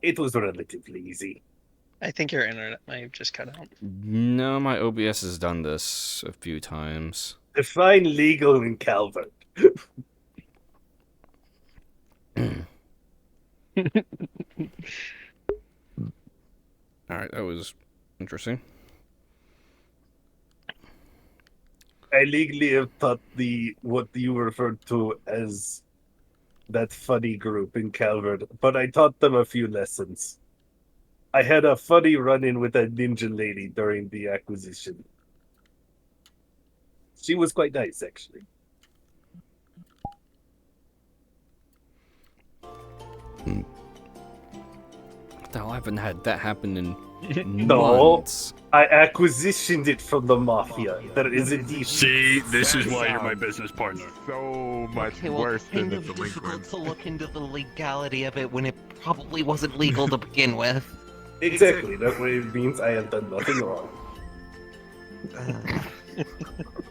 It was relatively easy. I think your internet might have just cut out. No, my OBS has done this a few times. Define legal in Calvert. Alright, that was interesting. I legally have taught the what you referred to as that funny group in Calvert, but I taught them a few lessons. I had a funny run-in with a ninja lady during the acquisition. She was quite nice, actually. What the hell? I haven't had that happen in No, months. I acquisitioned it from the mafia. There is a deep. See, this is why you're my business partner. So much Okay, well, worse than kind the of difficult delinquents. to look into the legality of it when it probably wasn't legal to begin with. Exactly, that's what it means I have done nothing wrong.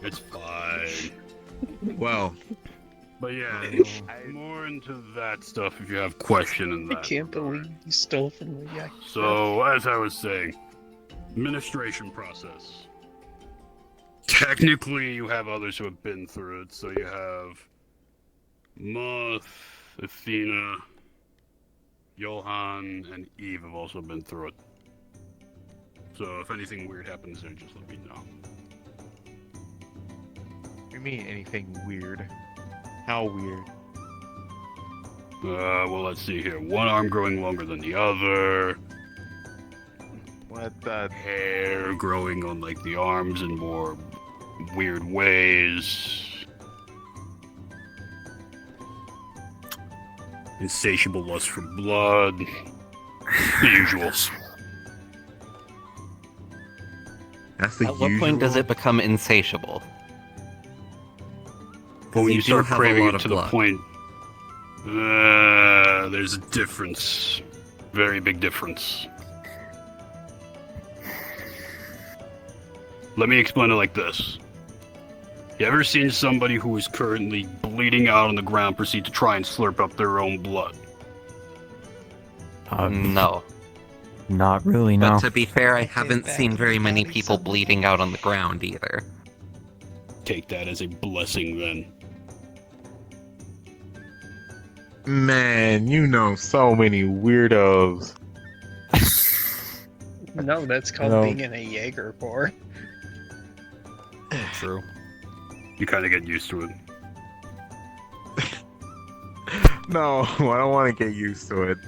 It's fine. Well, But yeah, more into that stuff if you have question in I that. can't believe you stole from the guy. So, as I was saying, administration process. Technically, you have others who have been through it. So you have Moth, Athena, Johan, and Eve have also been through it. So if anything weird happens there, just let me know. what do you mean anything weird? How weird? Well, let's see here. One arm growing longer than the other. What the? Hair growing on, like, the arms in more weird ways. Insatiable lust for blood. The usuals. That's the At what point does it become insatiable? But when you you do start have a craving lot it of to the blood. point, there's a difference. Very big difference. Let me explain it like this. You ever seen somebody who is currently bleeding out on the ground proceed to try and slurp up their own blood? No. Not really, But no. to be fair, I haven't back seen in very the many body people some- bleeding out on the ground either. Take that as a blessing then. Man, you know so many weirdos. No, that's called No. being in a Jaeger for. True. You kind of get used to it. No, I don't want to get used to it.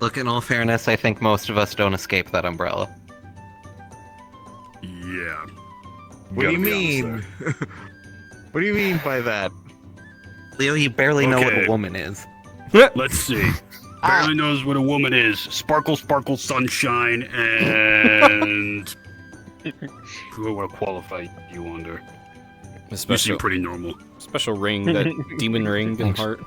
Look, in all fairness, I think most of us don't escape that umbrella. Yeah. What do Gotta you be honest mean? there. What do you mean by that? Leo, you barely know what Okay. a woman is. Let's see. Barely knows what a woman is. Sparkle, sparkle, sunshine, and... Who do I want to qualify you under? A You special, seem pretty normal. special ring, that demon ring and Thanks. heart.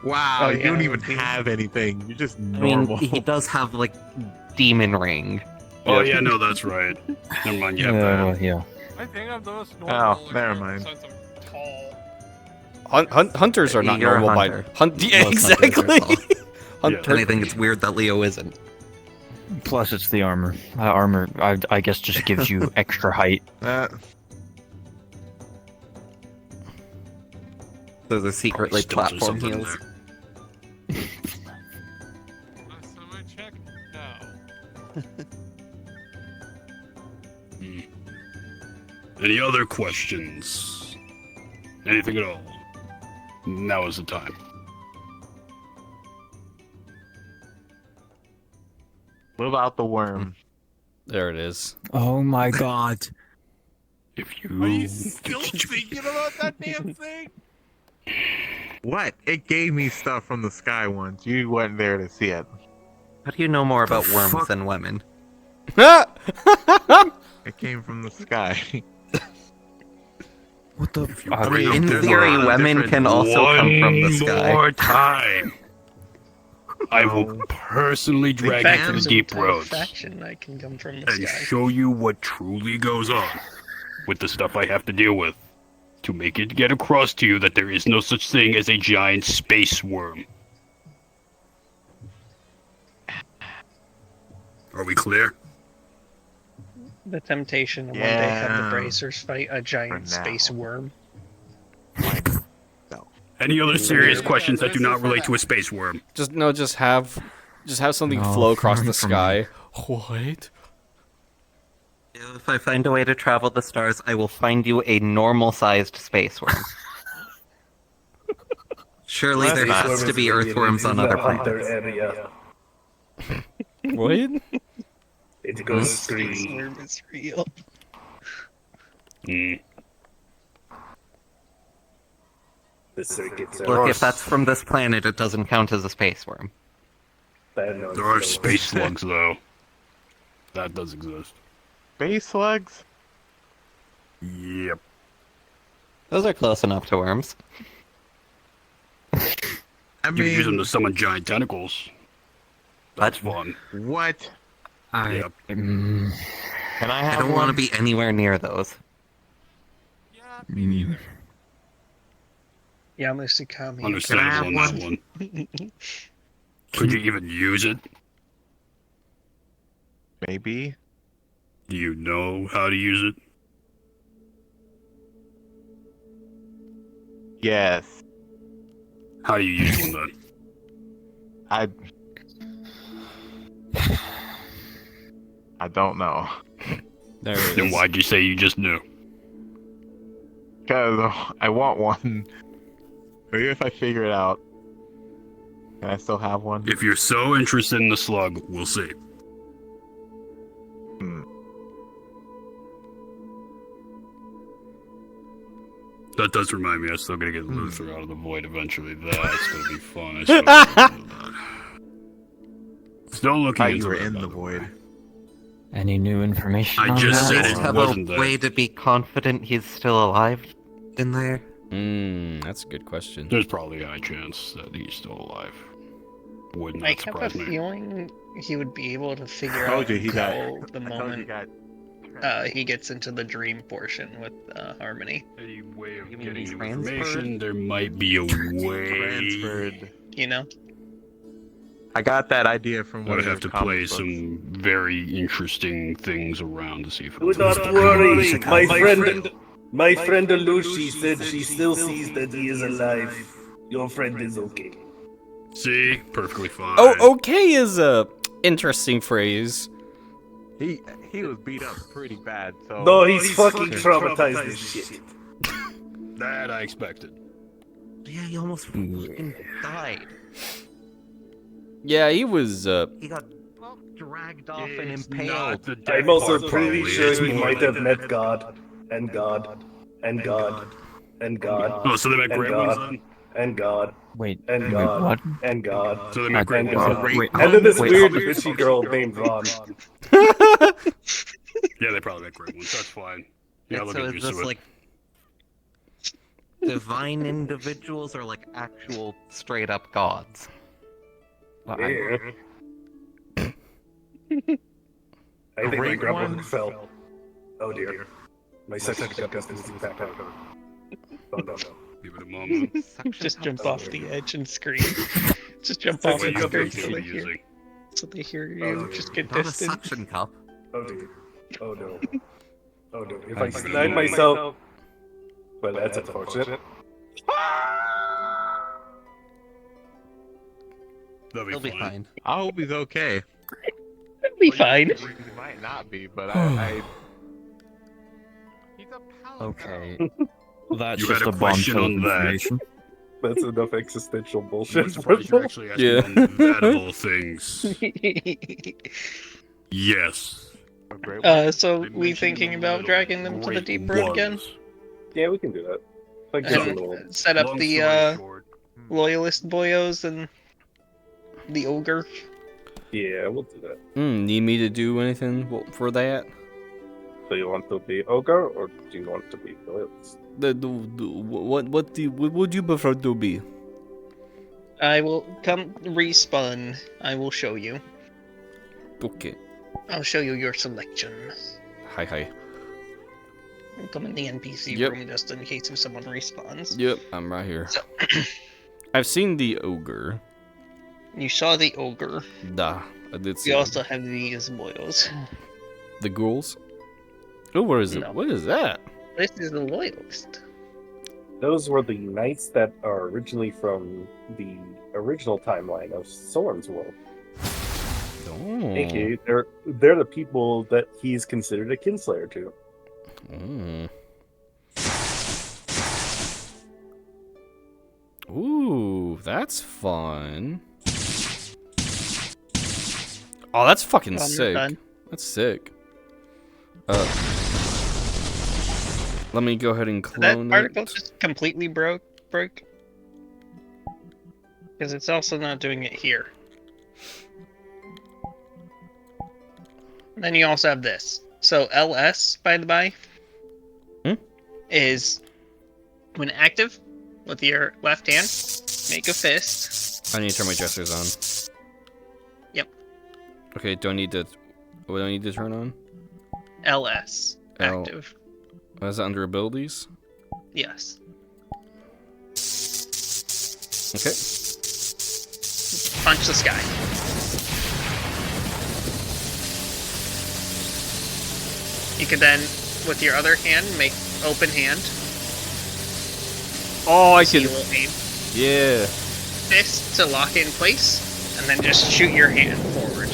Wow, Oh, you yeah, don't it even would be. have anything. You're just I mean, normal. he does have, like, demon ring. Oh Yep. yeah, no, that's right. Never mind, you have that. Yeah. I think I'm the most Oh, normal. never mind. Since I'm tall. Hunters are not You're a normal by hunter. yeah, Most hunters are exactly. tall. Hunter. And I think it's weird that Leo isn't. Plus, it's the armor. Armor, I guess, just gives you extra height. Those are secret, like, Probably stilts or platform something heals. Last time I checked, no. Any other questions? Anything at all? Now is the time. What about the worm? There it is. Oh my god. If Are you... you still thinking about that damn thing? What? It gave me stuff from the sky once. You weren't there to see it. How do you know more about worms fuck? than women? It came from the sky. What the? I mean, In there's a theory, lot of women different- can also come from the One sky. more time. I will No. personally In drag fact, you to the there's an deep entire roads faction that can come from the and sky. show you what truly goes on with the stuff I have to deal with to make it get across to you that there is no such thing as a giant space worm. Are we clear? The temptation to one day have the Yeah. bracers fight a giant now. space worm. Any other serious Yeah, questions that do this not is relate that. to a space worm? Just have something No, flow across the from- sky. What? If I find a way to travel the stars, I will find you a normal-sized space worm. Surely there Space has to be earthworms on other planets. area. What? It goes Space scream. worm is real. Hmm. The circuits Look, are if that's from this planet, it doesn't count as a space worm. There are space slugs, though. That does exist. Space slugs? Yep. Those are close enough to worms. I You can use them mean, to summon giant tentacles. That's fun. what? Yep. Can I I have don't one? want to be anywhere near those. Yeah, me neither. Yamasukami. Understandable on that one. Could you even use it? Maybe. Do you know how to use it? Yes. How do you use one then? I don't know. There it Then is. why'd you say you just knew? Because I want one. Maybe if I figure it out. Can I still have one? If you're so interested in the slug, we'll see. Hmm. That does remind me, I'm still gonna get Luther out of the void eventually. That's gonna be fun. I still gotta do that. Still looking Thought into you were it, in by the the way. void. Any new information I on just that? said At it least or- have wasn't a there. way to be confident he's still alive in there. That's a good question. There's probably a high chance that he's still alive. Would I not have a surprise me. feeling he would be able to figure Told out you he got. how the I told you moment got. he gets into the dream portion with Harmony. Any way of You mean getting new transferred? information? There might be a way. Transferred. You know? I got that idea from I one would of your have to comic play books. some very interesting things around to see if Do it's not worry, my friend Alushi said she still sees that he is alive. Your friend is okay. See, perfectly fine. Oh, okay is a interesting phrase. He was beat up pretty bad, so. No, he's fucking traumatized as shit. That I expected. Yeah, he almost fucking died. Yeah, he was. He got dragged off and It's impaled. not the death I'm also part, pretty probably. sure It's he more might the- have met God, and God, and God, and God, Oh, so they met and great ones God, then? and God, Wait, and wait, God, what? and God. So they met great And ones God. then? Wait, And then this wait, weird how- bitchy girl named Ron. Yeah, they probably met great ones. That's fine. Yeah, And look so at is you, this like divine individuals or like actual straight up gods? Yeah. I think my Great grandpa one. fell. Oh dear. My second got distance back out. Oh no. Give it a moment. Just jump off the edge and scream. Just jump That's off what and you scream have so to they be hear. using. So they hear Oh, you. dear. Just get Not a distant. suction cup. Oh dear. Oh no. Oh no. If I Give it a snide moment. myself. Well, that's unfortunate. That'll He'll be fine. I hope he's okay. It'll be fine. He might not be, but I He's a paladin. Okay. That's You just had a a question bombshell of on that. information. That's enough existential I'm bullshit. surprised you're actually asking Yeah. on that of all things. Yes. a great one. So I we mentioned thinking in about the dragging them to the great deep road again? ones. Yeah, we can do that. Like this And little. set up Long the story short, loyalist boyos and the ogre. Yeah, we'll do that. Need me to do anything for that? So you want to be ogre, or do you want to be loyalist? What would you prefer to be? I will come respawn. I will show you. Okay. I'll show you your selection. Hi. I'll come in the NPC Yep. room just in case if someone respawns. Yep, I'm right here. So, I've seen the ogre. you saw the ogre. Duh. I did see We them. also have these boils. The ghouls. Oh, where is it? No. What is that? This is the loyalist. Those were the knights that are originally from the original timeline of Soren's world. Oh. AKA, they're the people that he's considered a kinslayer to. Mm. Ooh, that's fun. Oh, that's fucking Well, sick. done. That's sick. Let me go ahead and That clone particle it. just completely broke. Because it's also not doing it here. And then you also have this. So LS, by the by, is when active with your left hand, make a fist. I need to turn my dressers on. Yep. Okay, do I need to... What do I need to turn on? LS, L. active. Oh, is that under abilities? Yes. Okay. Punch the sky. You could then, with your other hand, make open hand. Oh, I So can... you will aim Yeah. fist to lock in place, and then just shoot your hand forward.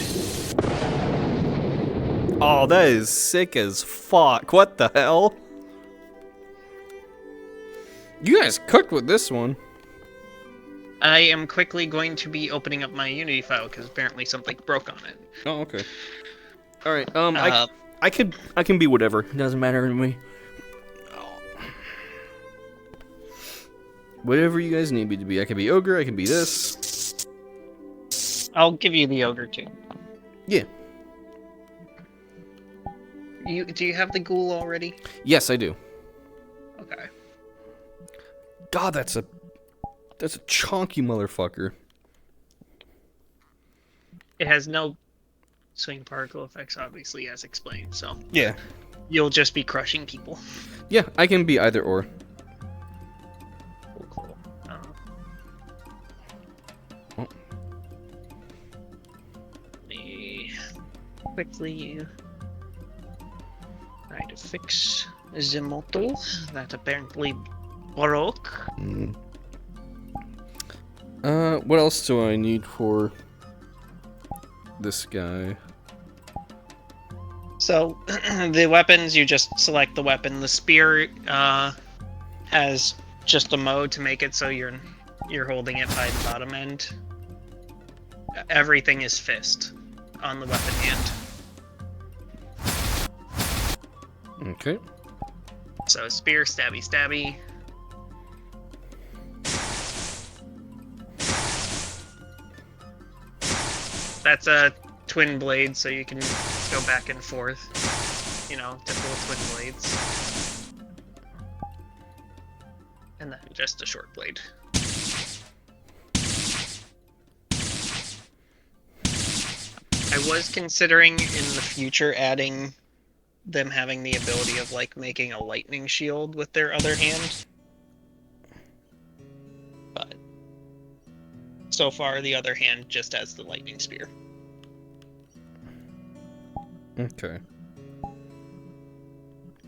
Oh, that is sick as fuck. What the hell? You guys cooked with this one. I am quickly going to be opening up my Unity file because apparently something broke on it. Oh, okay. All right. I can be whatever. It doesn't matter to me. Whatever you guys need me to be. I can be ogre. I can be this. I'll give you the ogre too. Yeah. Do you have the ghoul already? Yes, I do. Okay. God, that's a chonky motherfucker. It has no swing particle effects, obviously, as explained. So Yeah. you'll just be crushing people. Yeah, I can be either or. Cool. Oh. Let me quickly try to fix the motor that apparently broke. Mm. What else do I need for this guy? So the weapons, you just select the weapon. The spear has just a mode to make it so you're holding it by the bottom end. Everything is fist on the weapon hand. Okay. So spear, stabby, stabby. That's a twin blade, so you can go back and forth. You know, typical twin blades. And then just a short blade. I was considering in the future adding them having the ability of like making a lightning shield with their other hand. But so far the other hand just has the lightning spear. Okay.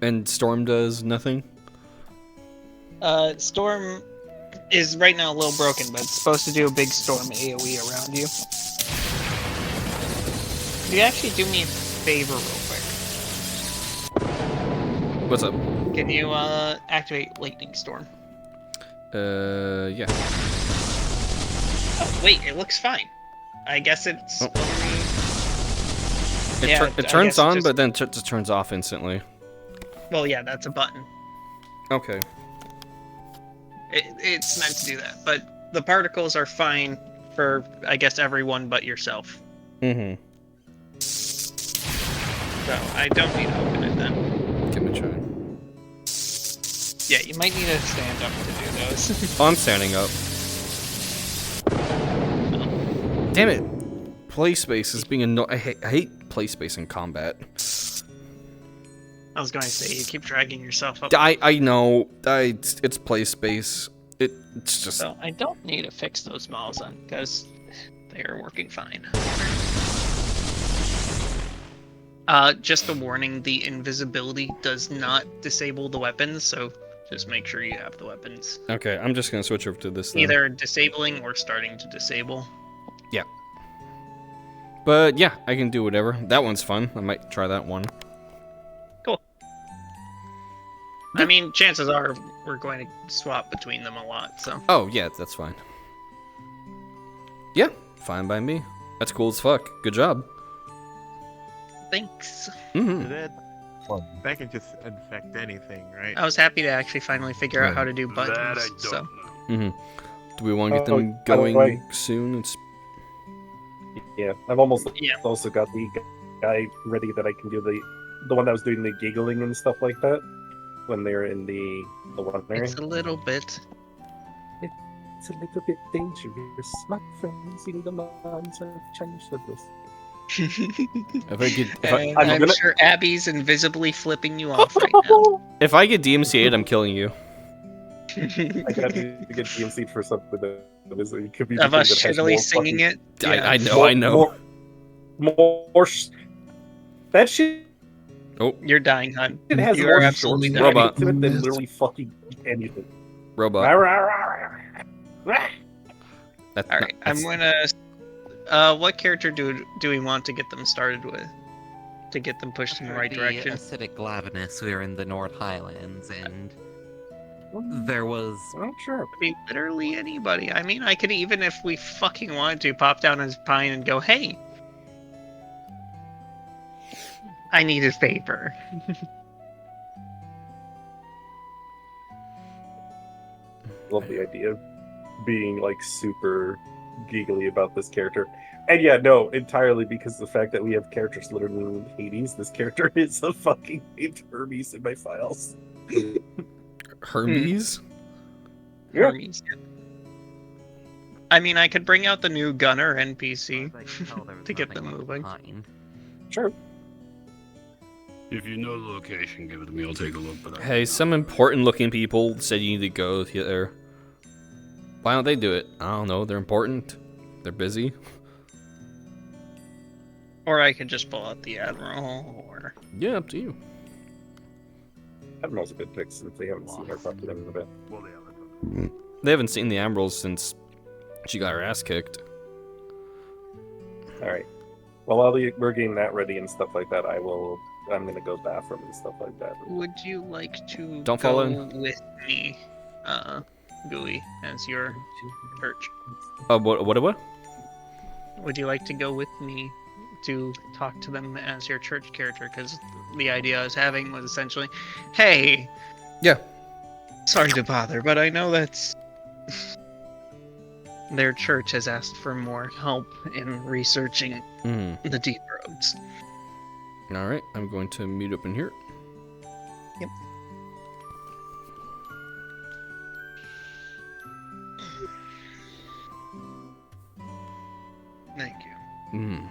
And Storm does nothing? Storm is right now a little broken, but it's supposed to do a big storm AoE around you. Could you actually do me a favor real quick? What's up? Can you activate Lightning Storm? Yeah. Oh, wait, it looks fine. I guess it's Oh. only... It, Yeah, it I turns guess on, just- but then just turns off instantly. Well, yeah, that's a button. Okay. It's meant to do that, but the particles are fine for, I guess, everyone but yourself. Mm-hmm. So I don't need to open it then. Give me a try. Yeah, you might need to stand up to do those. Oh, I'm standing up. Damn it! Play space is being I hate play space in combat. I was going to say, you keep dragging yourself up. I know. It's play space. It's just... So I don't need to fix those models then, because they are working fine. Just a warning, the invisibility does not disable the weapons, so just make sure you have the weapons. Okay, I'm just gonna switch over to this then. Either disabling or starting to disable. But yeah, I can do whatever. That one's fun. I might try that one. I mean, chances are we're going to swap between them a lot, so. Oh, yeah, that's fine. Yeah, fine by me. That's cool as fuck. Good job. Thanks. Mm-hmm. That can just infect anything, right? I was happy to actually finally figure out how to do buttons. That I don't so. know. Mm-hmm. Do we want to get them by the going way- soon? It's... Yeah, I've almost Yeah. also got the guy ready that I can do the one that was doing the giggling and stuff like that when they're in the one area. It's a little bit. It's a little bit dangerous. My friends, you need a lines of Chinese with this. If I get And I'm I'm gonna- sure Abby's invisibly flipping you off right now. if I get DMCA'd, I'm killing you. I got to get DMC'd for something that it could be the Of thing us that has shittily more singing fucking- it. I know. That shit Oh, Oh, You're dying, hun. has You more are absolutely short dying. Robot. to it than literally fucking anything. robot. That's All right, I'm that's- gonna. What character do we want to get them started with? To get them pushed in the right The direction. acidic glavinus, we were in the North Highlands, and there was I'm sure. Could be literally anybody. I mean, I could even, if we fucking wanted to, pop down his pine and go, "Hey, I need a favor." Love the idea of being like super giggly about this character. And yeah, no, entirely because of the fact that we have characters literally in Hades. This character is a fucking named Hermes in my files. Hermes. Yeah. Hermes. I mean, I could bring out the new gunner NPC to get them moving. Sure. If you know the location, give it to me. I'll take a look. But Hey, some important-looking people said you need to go there. Why don't they do it? I don't know. They're important. They're busy. Or I could just pull out the Admiral, or... Yeah, up to you. Admiral's a good pick since they haven't seen her properly in a bit. well, they have it. They haven't seen the Admirals since she got her ass kicked. Alright. Well, while we're getting that ready and stuff like that, I'm gonna go bathroom and stuff like that. Would you like to Don't go fall in. with me, Gooey, as your church? What? Would you like to go with me to talk to them as your church character? Because the idea I was having was essentially, hey, Yeah. sorry to bother, but I know that's their church has asked for more help in researching Hmm. the deep roads. All right, I'm going to meet up in here. Yep. Thank you. Hmm.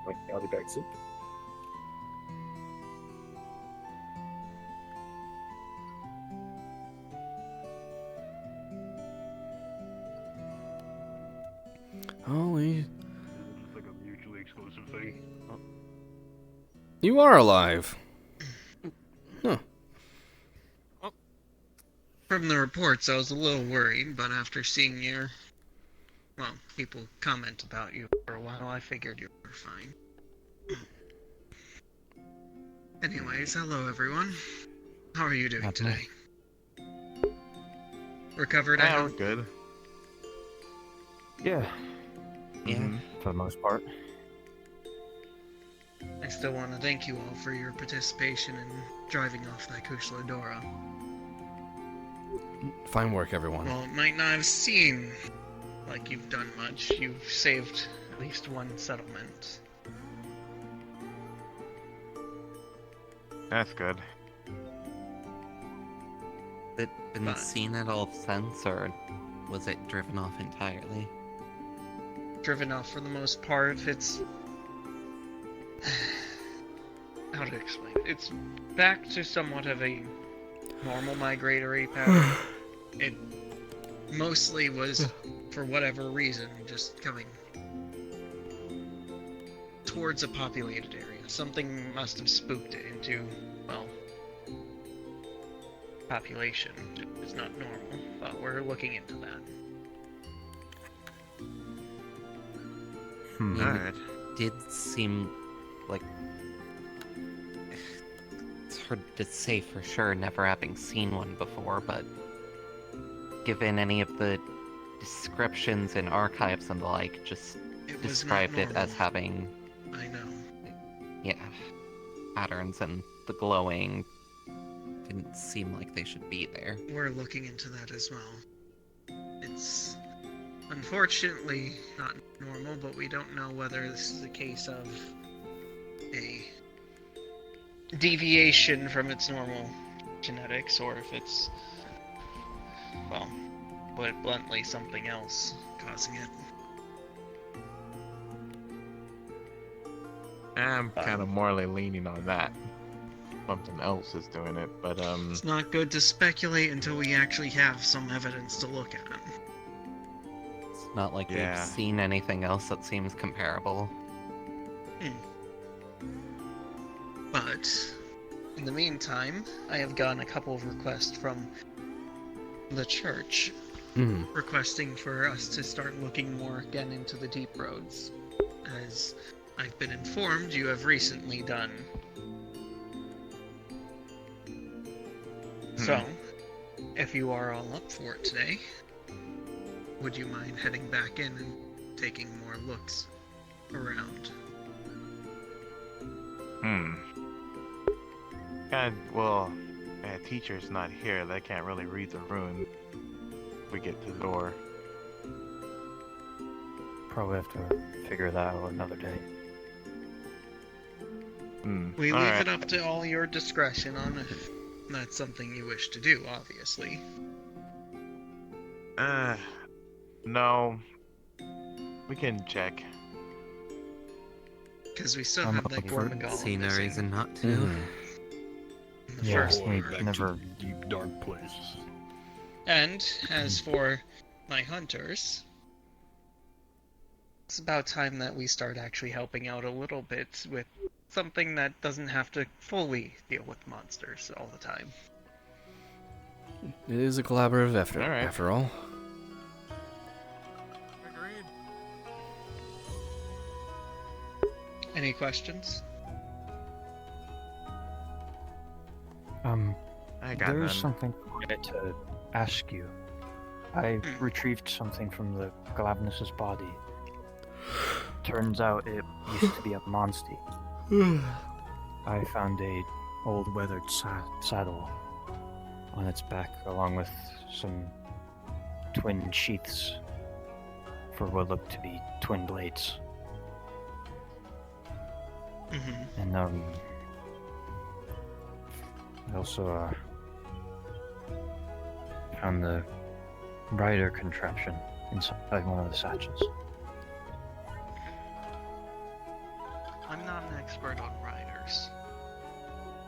Like, I'll be back soon. Oh, It's like a mutually exclusive thing. you are alive. From the reports, I was a little worried, but after seeing people comment about you for a while, I figured you were fine. Anyways, hello everyone. How are you doing Not today? Recovered, I Oh, hope? good. Yeah, Yeah. Mhm. for the most part. I still want to thank you all for your participation in driving off that Kushladora. Fine work, everyone. Well, it might not have seemed like you've done much. You've saved at least one settlement. That's good. Has it been Fine. seen at all since, or was it driven off entirely? Driven off for the most part. It's... How to explain it? It's back to somewhat of a normal migratory pattern. It mostly was, for whatever reason, just coming towards a populated area. Something must have spooked it into, well, population. It's not normal, but we're looking into that. Alright. Did seem like it's hard to say for sure, never having seen one before, but given any of the descriptions in archives and the like, just It was described not it as normal. having, I know. yeah, patterns, and the glowing didn't seem like they should be there. We're looking into that as well. It's unfortunately not normal, but we don't know whether this is a case of a deviation from its normal genetics or if it's, well, put it bluntly, something else causing it. I'm kind of morally leaning on that. Something else is doing it, but It's not good to speculate until we actually have some evidence to look at. It's not like Yeah. we've seen anything else that seems comparable. But in the meantime, I have gotten a couple of requests from the church requesting for us to start looking more again into the deep roads. As I've been informed, you have recently done. So, if you are all up for it today, would you mind heading back in and taking more looks around? well, teacher's not here. They can't really read the rune. We get to the door. Probably have to figure that out another day. We leave alright. it up to all your discretion on if that's something you wish to do, obviously. No. We can check. Because we still I'm have up that for it. Gormagala See no missing. reason not to. In the Yeah, first we one. Back never. to the deep dark places. And as for my hunters, it's about time that we start actually helping out a little bit with something that doesn't have to fully deal with monsters all the time. It is a collaborative effort, Alright. after all. Agreed. Any questions? I got There's none. something I wanted to ask you. I retrieved something from the Glavnus's body. Turns out it used to be a monster. I found a old weathered saddle on its back, along with some twin sheaths for what looked to be twin blades. Mm-hmm. And I also found the rider contraption inside one of the satchels. I'm not an expert on riders.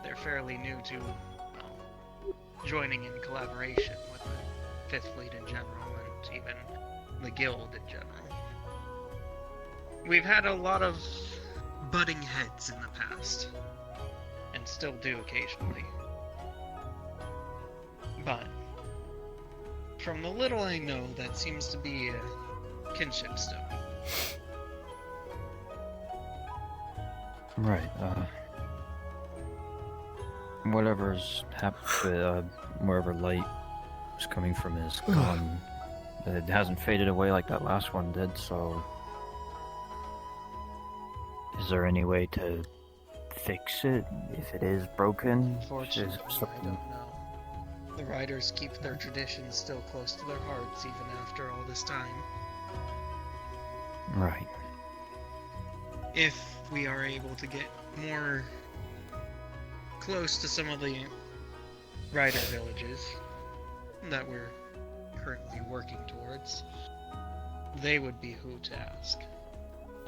They're fairly new to, well, joining in collaboration with the Fifth Fleet in general, and even the Guild in general. We've had a lot of butting heads in the past, and still do occasionally. But, from the little I know, that seems to be a kinship stone. Right, whatever's happened, wherever light was coming from is gone. It hasn't faded away like that last one did, so... Is there any way to fix it if it is broken? Unfortunately, Is I something- don't know. The riders keep their traditions still close to their hearts even after all this time. Right. If we are able to get more close to some of the rider villages that we're currently working towards, they would be who to ask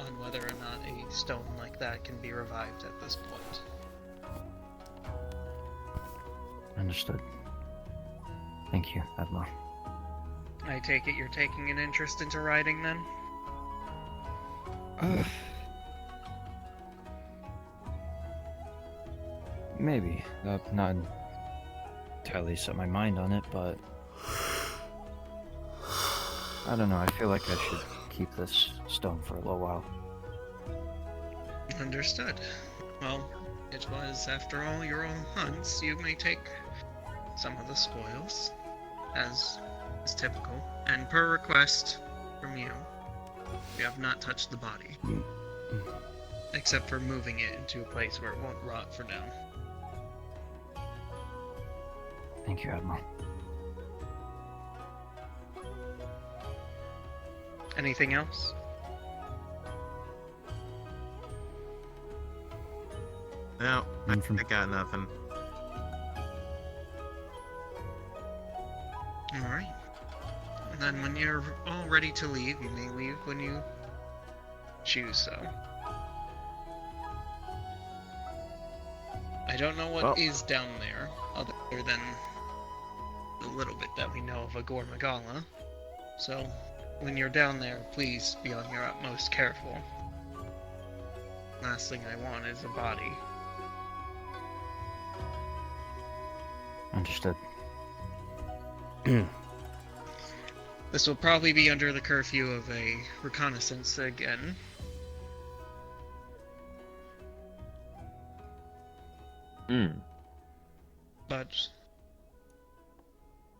on whether or not a stone like that can be revived at this point. Understood. Thank you, Admiral. I take it you're taking an interest into riding then? Maybe. Not entirely set my mind on it, but I don't know. I feel like I should keep this stone for a little while. Understood. Well, it was, after all, your own hunts. You may take some of the spoils, as is typical. And per request from you, you have not touched the body. Except for moving it into a place where it won't rot for now. Thank you, Admiral. Anything else? No, I None from- got nothing. Alright. And then when you're all ready to leave, you may leave when you choose so. I don't know what is down there, other than the little bit that we know of Agor Magala. So, when you're down there, please be on your utmost careful. Last thing I want is a body. Understood. This will probably be under the curfew of a reconnaissance again. But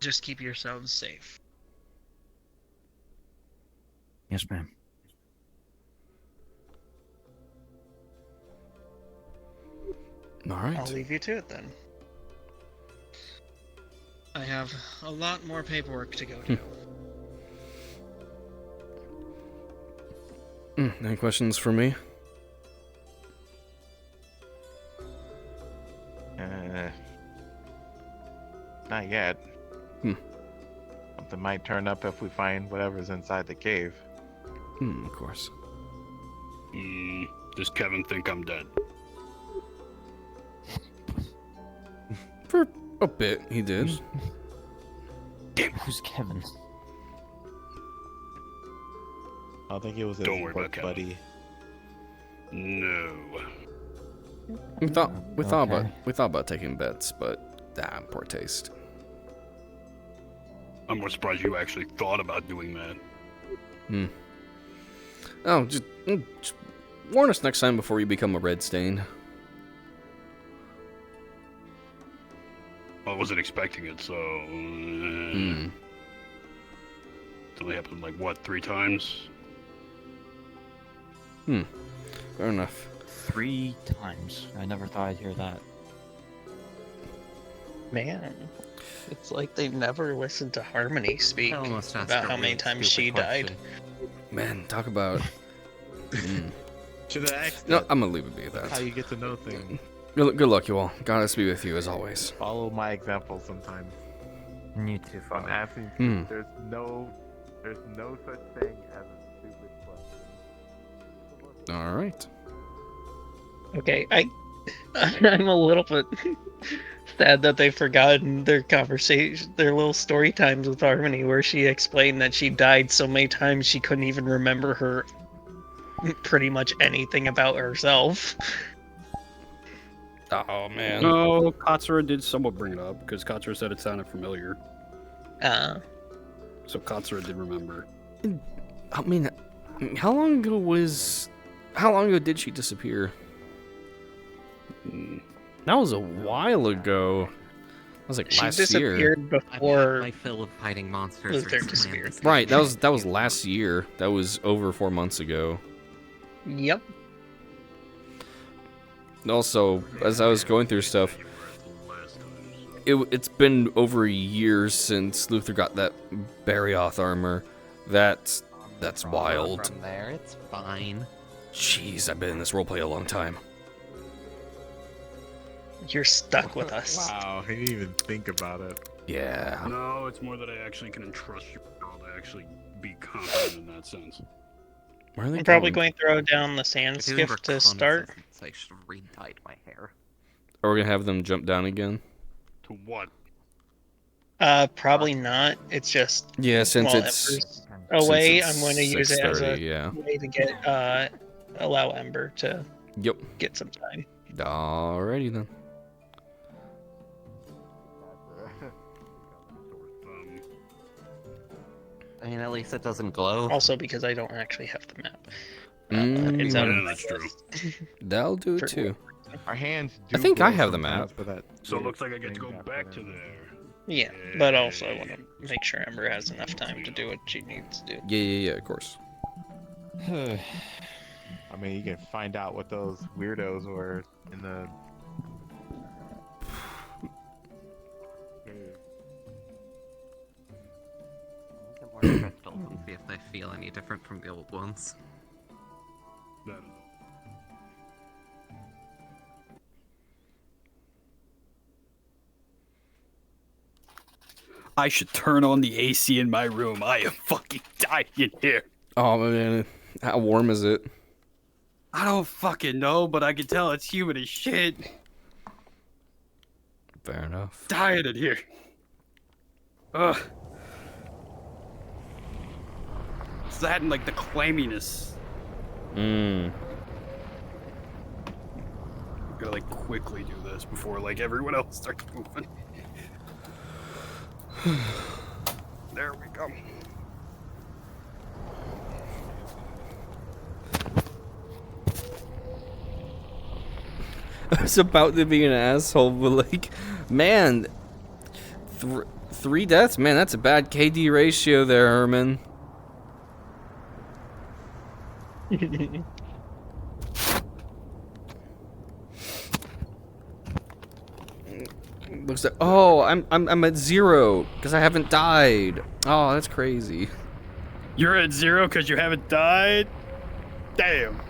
just keep yourselves safe. Yes, ma'am. All right. I'll leave you to it then. I have a lot more paperwork to go do. Any questions for me? Not yet. Hmm. Something might turn up if we find whatever's inside the cave. Of course. Does Kevin think I'm dead? For a bit, he did. Who's Kevin? I don't think it was his Don't worry about work Kevin. buddy. No. We thought Okay. about taking bets, but poor taste. I'm more surprised you actually thought about doing that. Oh, just warn us next time before you become a red stain. I wasn't expecting it, so... It's only happened, like, what, 3 times? Fair enough. 3 times. I never thought I'd hear that. Man, it's like they've never listened to Harmony speak I almost asked about a how many really times stupid she died. question. Man, talk about. Should have asked No, that. I'm gonna leave it be at How that. you get to know things. Good luck, you all. God be with you as always. Follow my example sometimes. And you too, I'm Father. asking. Hmm. There's no such thing as a stupid question. All right. Okay, I'm a little bit sad that they've forgotten their conversation, their little story times with Harmony, where she explained that she died so many times she couldn't even remember her pretty much anything about herself. Oh man. No, Katsura did somewhat bring it up, because Katsura said it sounded familiar. So Katsura did remember. I mean, how long ago did she disappear? That was a while ago. That was like She last year. disappeared I've had before my fill of fighting monsters. Luther recently, disappeared. and this Right, game- that was last year. That was over 4 months ago. Yep. Also, as I was going through stuff, it's been over a year since Luther got that Barioth armor. That's wild. From there, it's fine. Jeez, I've been in this roleplay a long time. You're stuck with us. Wow, he didn't even think about it. Yeah. No, it's more that I actually can entrust you all to actually be confident in that sense. Where are they I'm probably going? going to throw down the sand If it was skiff to start. reconnaissance, I should have re-dyed my hair. Are we gonna have them jump down again? To what? Probably not. It's just Yeah, since while it's Ember's away, it's I'm going to use it as 6:30, a yeah. way to get allow Ember to Yep. get some time. Alrighty then. I mean, at least it doesn't glow. Also because I don't actually have the map. It's Mm, out Yeah, of my that's true. list. that'll do it For- too. Our hands I do think I glow have the sometimes map. for that So it weird looks like I get to thing go that back put to in there. Yeah, but also I want to make sure Ember has enough time to do what she needs to do. Yeah, of course. I mean, you can find out what those weirdos were in the. Get more crystals and see if they feel any different from the old ones. That- I should turn on the AC in my room. I am fucking dying in here. Oh man, how warm is it? I don't fucking know, but I can tell it's humid as shit. Fair enough. Dying in here. Ugh. It's that and like the clamminess. Mmm. Gotta like quickly do this before like everyone else starts moving. There we go. I was about to be an asshole, but like, man, 3 deaths, man, that's a bad KD ratio there, Herman. Looks like, oh, I'm at 0 because I haven't died. Oh, that's crazy. You're at 0 because you haven't died? Damn.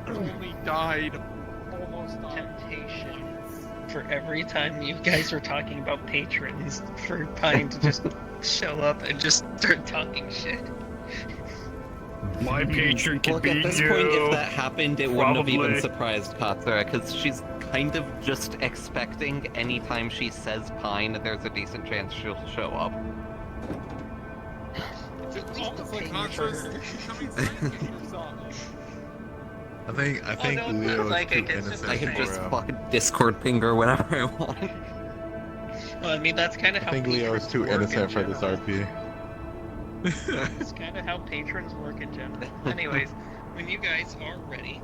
Only died. Almost temptation. For every time you guys were talking about patrons, for Pine to just show up and just start talking shit. My patron can Look, be at this you. point, if that happened, it wouldn't have even Probably. surprised Katsura, because she's kind of just expecting anytime she says Pine, there's a decent chance she'll show up. It's at least a Almost like pain Contro's for her. becoming psychic or something. I think no, it's not Leo is psychic, too it's just innocent I can Okay. just for. fucking Discord ping her whenever I want. Well, I mean, that's kind of I how think Leo is patrons too work in innocent for this general. RP. It's kind of how patrons work in general. Anyways, when you guys are ready,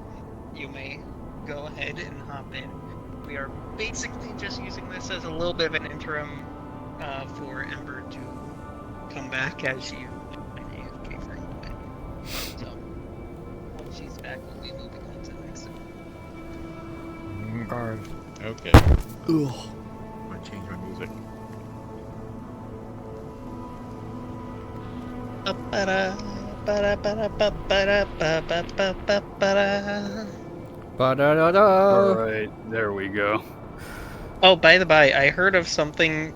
you may go ahead and hop in. We are basically just using this as a little bit of an interim for Ember to come back as you AFK for a little bit. So, once she's back, we'll be moving on to the next one. Guard. Okay. Ugh. I'm gonna change my music. Ba-da-da-da. Alright, there we go. Oh, by the by, I heard of something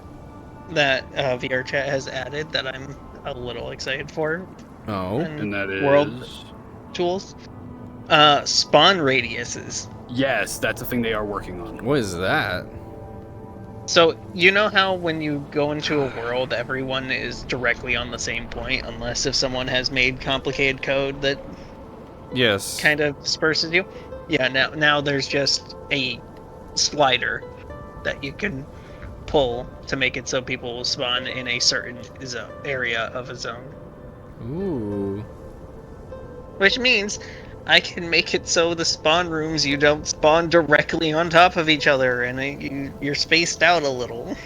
that VR chat has added that I'm a little excited for. Oh. in And that is. World tools. Spawn radiuses. Yes, that's a thing they are working on. What is that? So you know how when you go into a world, everyone is directly on the same point, unless if someone has made complicated code that Yes. kind of disperses you. Yeah, now there's just a slider that you can pull to make it so people will spawn in a certain area of a zone. Ooh. Which means I can make it so the spawn rooms you don't spawn directly on top of each other, and you're spaced out a little.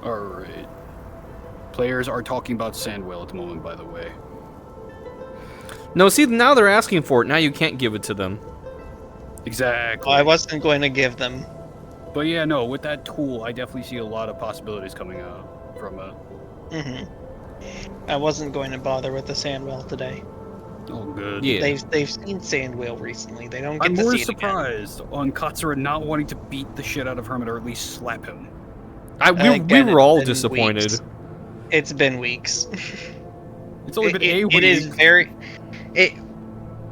Alright. Players are talking about Sandwell at the moment, by the way. No, see, now they're asking for it. Now you can't give it to them. Exactly. I wasn't going to give them. But yeah, no, with that tool, I definitely see a lot of possibilities coming out from it. I wasn't going to bother with the Sandwell today. Oh, good. Yeah. They've seen Sandwell recently. They don't get I'm to more see it again. surprised on Katsura not wanting to beat the shit out of Hermit or at least slap him. We Again, were all it's been disappointed. weeks. It's been weeks. It's only been a week. It is very.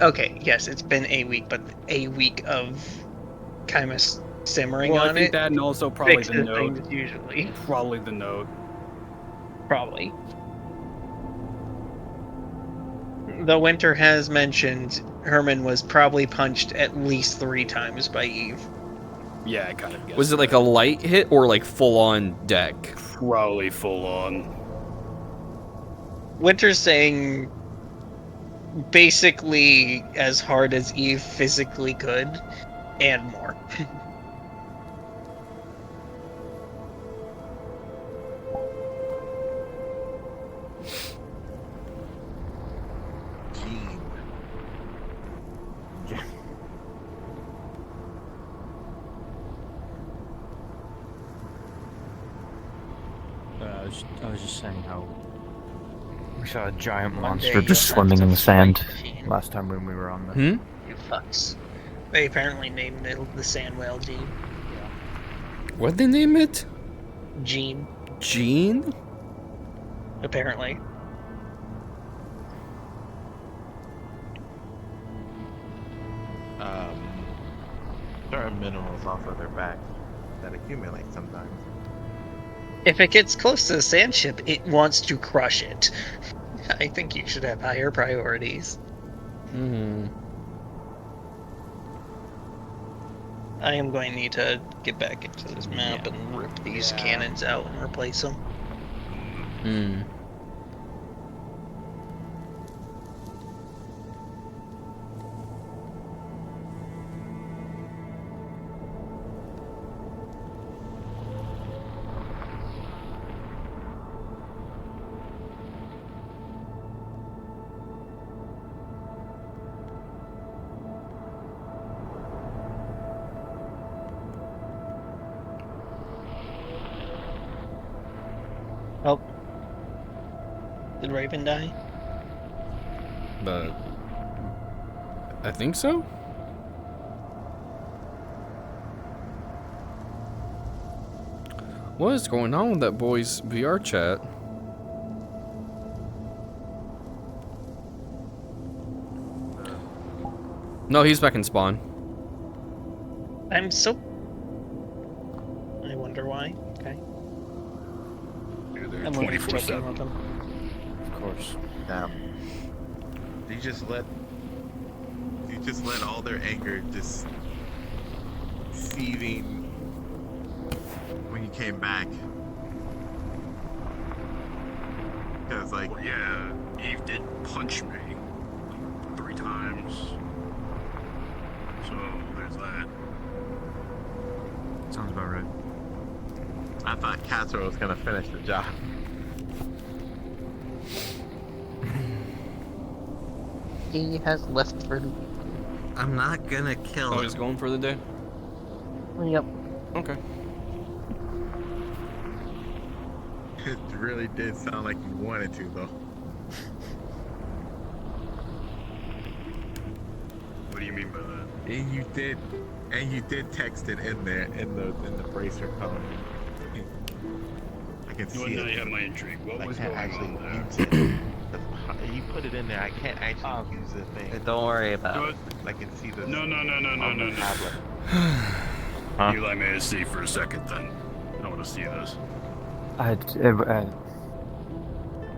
Okay, yes, it's been a week, but a week of kind of simmering Well, on I think it. that and also probably the Fixes note. things usually. Probably the note. Probably. The Winter has mentioned Herman was probably punched at least 3 times by Eve. Yeah, I kind of guessed. Was it like a light hit or like full on deck? Probably full on. Winter's saying basically as hard as Eve physically could, and more. Gene. I was just saying how we saw a giant One monster day just you'll have swimming to in the sand fight Gene. last time when we were on the. Hmm? You fucks. They apparently named it the Sandwell Gene. What'd they name it? Gene, Gene? apparently. Certain minerals off of their back that accumulate sometimes. If it gets close to the sand ship, it wants to crush it. I think you should have higher priorities. Hmm. I am going to need to get back into this map and rip these cannons out and replace them. Hmm. Oh. Did Raven die? But I think so. What is going on with that boy's VR chat? No, he's back in spawn. I'm so... I wonder why. Okay. Dude, they're I'm only 24/7. joking with him. Of course. You just let all their anger just seething when you came back. Cause like, Well, yeah, Eve did punch me 3 times. So there's that. Sounds about right. I thought Castro was gonna finish the job. He has left for... I'm not gonna kill Oh, him. he's going for the day? Yep. Okay. It really did sound like you wanted to, though. What do you mean by that? And you did text it in there in the bracer color. I can Well, see now it. you have my intrigue. What I was can't going actually on there? use it. You put it in there. I can't actually use the thing. Don't worry about What? it. I can see the No. on the tablet. You let me see for a second then. I want to see this.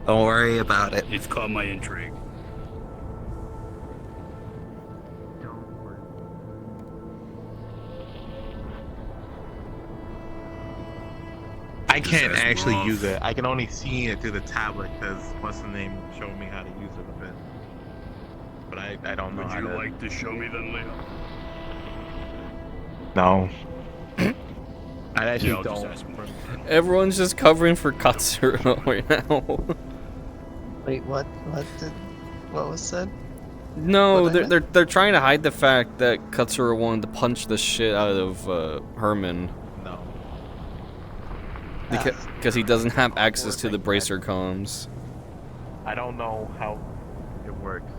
Don't worry about it. It's caught my intrigue. I can't Just actually rough. use it. I can only see it through the tablet because what's the name showed me how to use it a bit. But I don't know Would how you to. like to show me then, Leo? No. I Yeah, actually I'll just don't. ask him. Everyone's just covering for Katsuro right now. Wait, what? What was said? No, What I they're trying to hide the fact that Katsuro wanted to punch the shit out of Herman No. because he doesn't have access to the bracer comms. I don't know how it works.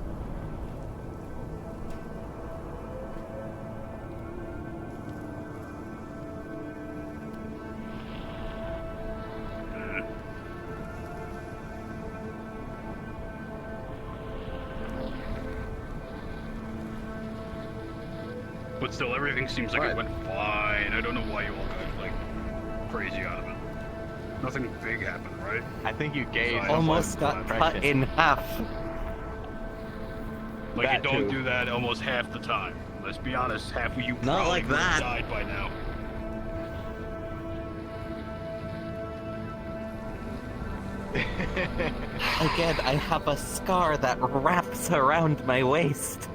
But still, everything seems like it went fine. I don't know why you all got like crazy out of it. Nothing big happened, right? I think you gave Sorry. Almost got cut in half. Like That you don't too. do that almost half the time. Let's be honest, half of you Not probably like would have that. died by now. Again, I have a scar that wraps around my waist.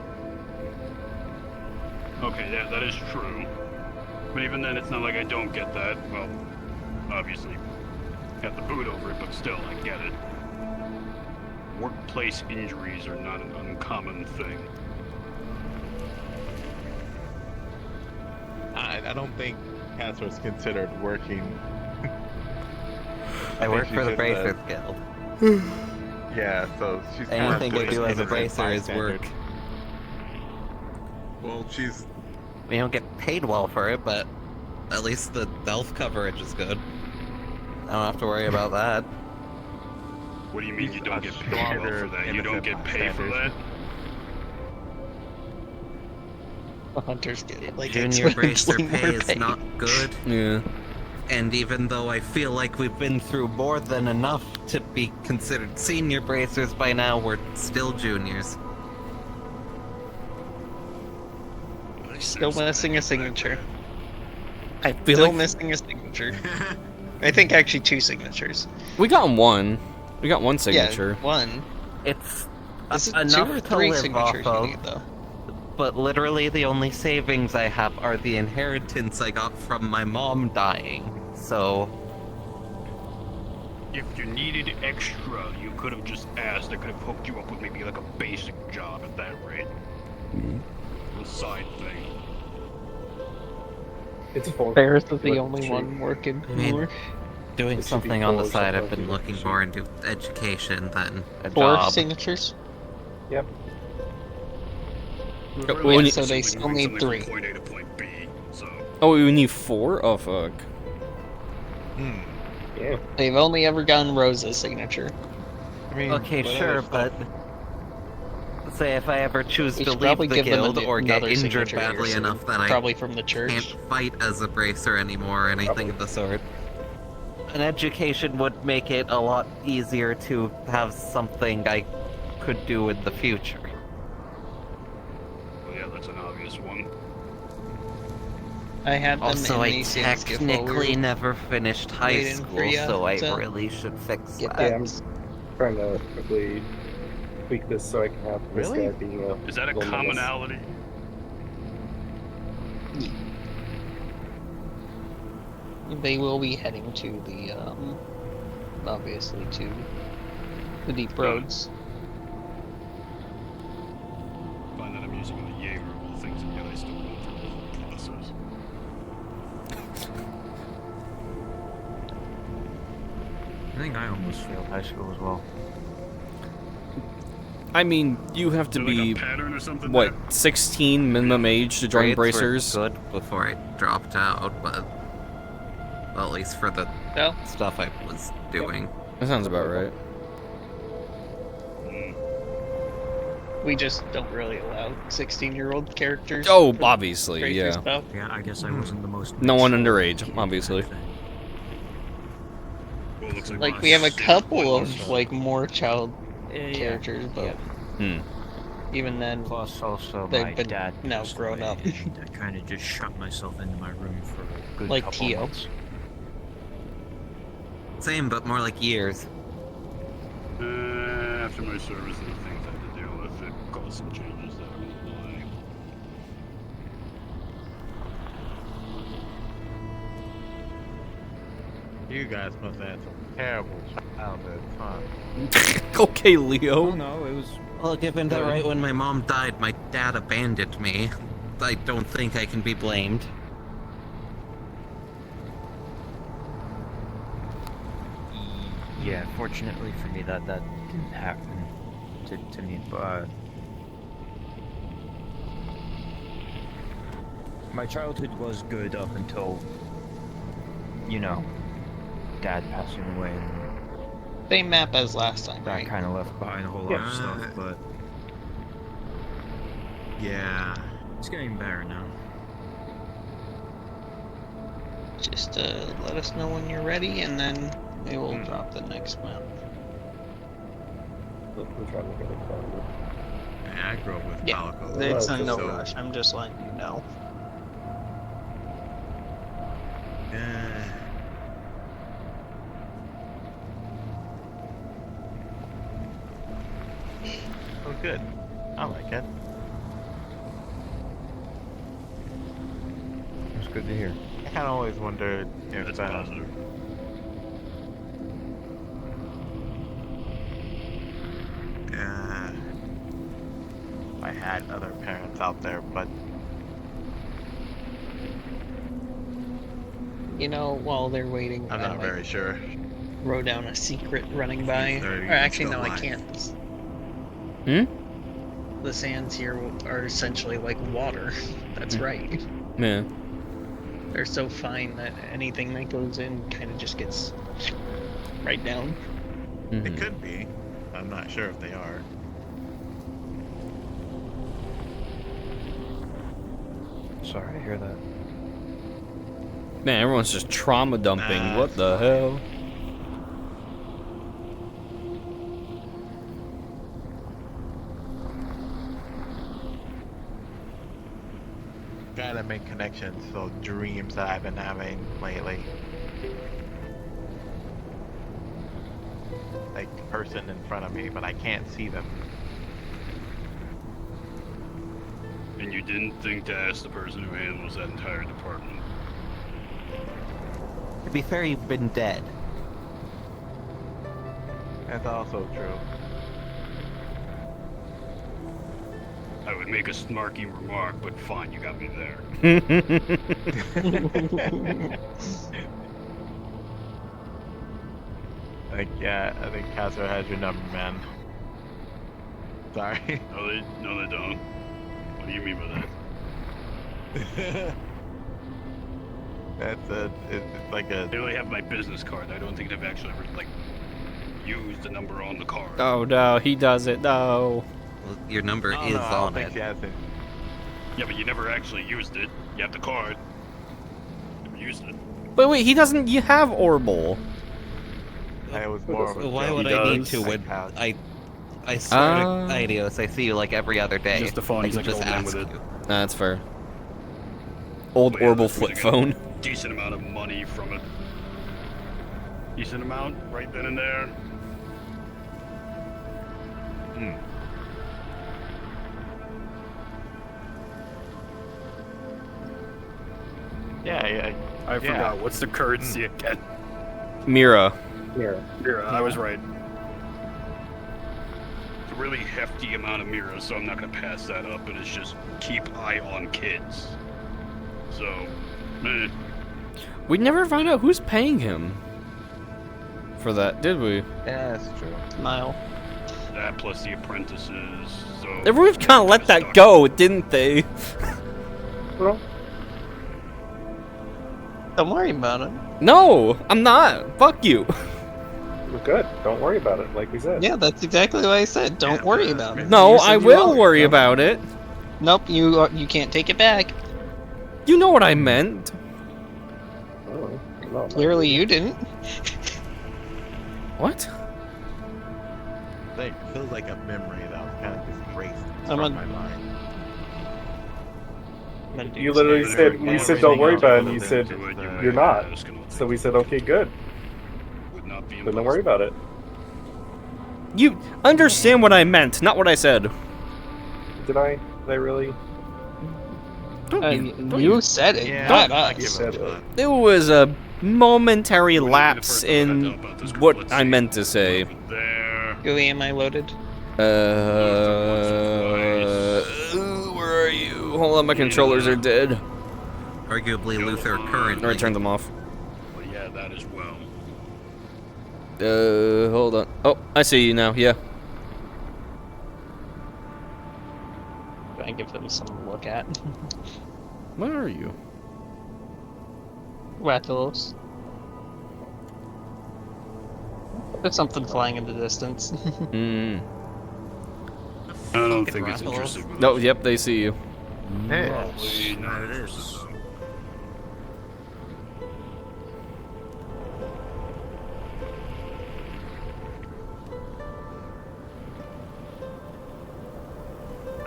Okay, yeah, that is true. But even then, it's not like I don't get that. Well, obviously, got the boot over it, but still, I get it. Workplace injuries are not an uncommon thing. I don't think cancer is considered working. I work think for she the just, Bracers Guild. Yeah, so she's kind of Anything I just do as a innocent bracer is bystander. work. Well, she's We don't get paid well for it, but at least the health coverage is good. I don't have to worry about that. What do you mean you don't a get paid well stronger, for that? You don't innocent get paid for bystander. that? The hunters get like Junior bracer exponentially pay more is pay. not good, Yeah. and even though I feel like we've been through more than enough to be considered senior bracers by now, we're still juniors. Still missing a signature. I feel Still like missing a signature. I think actually 2 signatures. we got one. We got one signature. Yeah, 1. It's Is it enough 2 or to 3 live off signatures you of, need though? but literally the only savings I have are the inheritance I got from my mom dying. So If you needed extra, you could have just asked. I could have hooked you up with maybe like a basic job at that rate. A side thing. It's 4. Ferris is the But only sure. one working I mean, more. doing It should be something on the 4 side, I've something, been looking should- more into education than a 4 job. signatures. Yep. we need- So they still need Something 3. from point A to point B. So Oh, we need 4? Oh, fuck. Yeah. They've only ever gotten Rosa's signature. I mean, Okay, what sure, other stuff- but say if I ever choose We to should leave probably the give them guild or get another injured signature here badly soon. enough that I Probably from the church. can't fight as a bracer anymore or anything of the sort. An education would make it a lot easier to have something I could do in the future. well, yeah, that's an obvious one. I had them Also, in I the same skiff while we technically were never finished high waiting for school, ya so I to really should fix get that. Yeah, I'm trying to quickly tweak this so I can have this Really? guy being a Is that a little menace. commonality? They will be heading to the, obviously to the deep roads. Find that I'm using the Jaeger of all things, and yet I still go through the whole process. I think I almost failed high school as well. I mean, you have to Is there, be, like a pattern or something what, there? 16 minimum age to join Grades were bracers? good before I dropped out, but well, at least for the No? stuff I was doing. That sounds about right. We just don't really allow 16-year-old characters. Oh, for obviously, bracer yeah. stuff. Yeah, I guess I wasn't the most. No one mature underage, kid obviously. back then. Well, it looks like Like, we're we have a on couple of, also. like, more child Yeah, characters, but Hmm. even then, Plus, also They've my been dad now passed grown away, up. and I kind of just shut myself into my room for a good Like couple Keo. months. Same, but more like years. After my service and the things I had to deal with, it caused some changes that I won't lie. You guys must have had some terrible childhood, huh? Okay, Oh Leo. no, it was. Well, given that right when my mom died, my dad abandoned me, I don't think I can be blamed. Yeah, fortunately for me, that didn't happen to me, but my childhood was good up until, you know, Dad passing away, and Same map as last time, that right? kind of left behind a whole lot of stuff. But Yeah. it's getting better now. Just let us know when you're ready, and then we will drop the next map. Yeah, I grew up with Yeah, Falco. it's a no so- rush. I'm just letting you know. Oh, good. I like it. It's good to hear. I kind of always wondered if That's positive. I had other parents out there, but You know, while they're waiting, I'm I not might very sure. throw down a secret running by. Or Or actually, still no, I alive. can't. Hmm? The sands here are essentially like water. That's right. Yeah. They're so fine that anything that goes in kind of just gets right down. It Mhm. could be. I'm not sure if they are. Sorry to hear that. Man, everyone's just trauma dumping. Nah, What it's the fine. hell? Gotta make connections to those dreams that I've been having lately. Like the person in front of me, but I can't see them. And you didn't think to ask the person who handles that entire department. To be fair, you've been dead. That's also true. I would make a snarky remark, but fine, you got me there. I think Castro has your number, man. Sorry. No, they don't. What do you mean by that? It's like a. They only have my business card. I don't think they've actually ever, like, used the number on the card. Oh no, he does it. No. Well, your number Oh, is no, I don't on think it. she has it. Yeah, but you never actually used it. You have the card. Never used it. But wait, he doesn't. You have Orbital. It was more of a Why joke. would He I need does. to when Like I swear to Ah. Idios, I see you like every other day. Just a phone, I he's can like an just old man ask with it. you. That's fair. Old Oh, yeah, Orbital that's flip really phone. Decent amount of money from it. Decent amount right then and there. Yeah, I Yeah. forgot. What's the currency again? Mira. Here. Mira, I was right. It's a really hefty amount of Mira, so I'm not going to pass that up, and it's just keep eye on kids. So, We never found out who's paying him for that, did we? yeah, that's true. Smile. that plus the apprentices, so... Everyone kind of let that go, didn't they? Don't worry about it. No, I'm not. Fuck you. We're good. Don't worry about it, like we said. Yeah, that's exactly what I said. Don't Yeah, worry but- about it. No, You said I you will are. worry No. about it. Nope, you can't take it back. You know what I meant. Oh, no. Clearly, you didn't. What? It feels like a memory that was kind of just erased I'm from a- my mind. You literally said, we said don't worry about it, and you said, Do it, you're not. ask, and I'll So take we it. said, okay, good. Would not be Then don't worry about it. You understand what I meant, not what I said. Did I? Did I really? You said it, Yeah, not I'll us. give Said it a it. shot. It was a momentary You wouldn't be the lapse first one to in know about this group. what Let's I see. meant to say. Over there. Gooey, am I loaded? Where are you? Hold on, my controllers are dead. Arguably Luther currently. Or I turned them off. Well, yeah, that as well. Hold on. Oh, I see you now, yeah. Do I give them some to look at? Where are you? Rathalos. There's something flying in the distance. Mm. I don't Fucking think it's Rathalos. interested with No, us. yep, they see you. Probably not There it interested, is. though.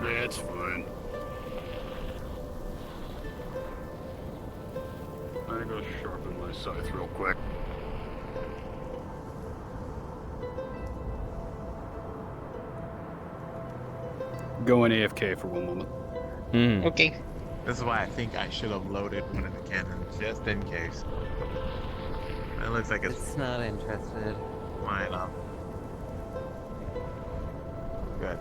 Yeah, it's fine. I go sharpen my scythe real quick. Going AFK for one moment. Mm. Okay. This is why I think I should have loaded one of the cannons just in case. It looks like it's It's not interested. flying up. Good.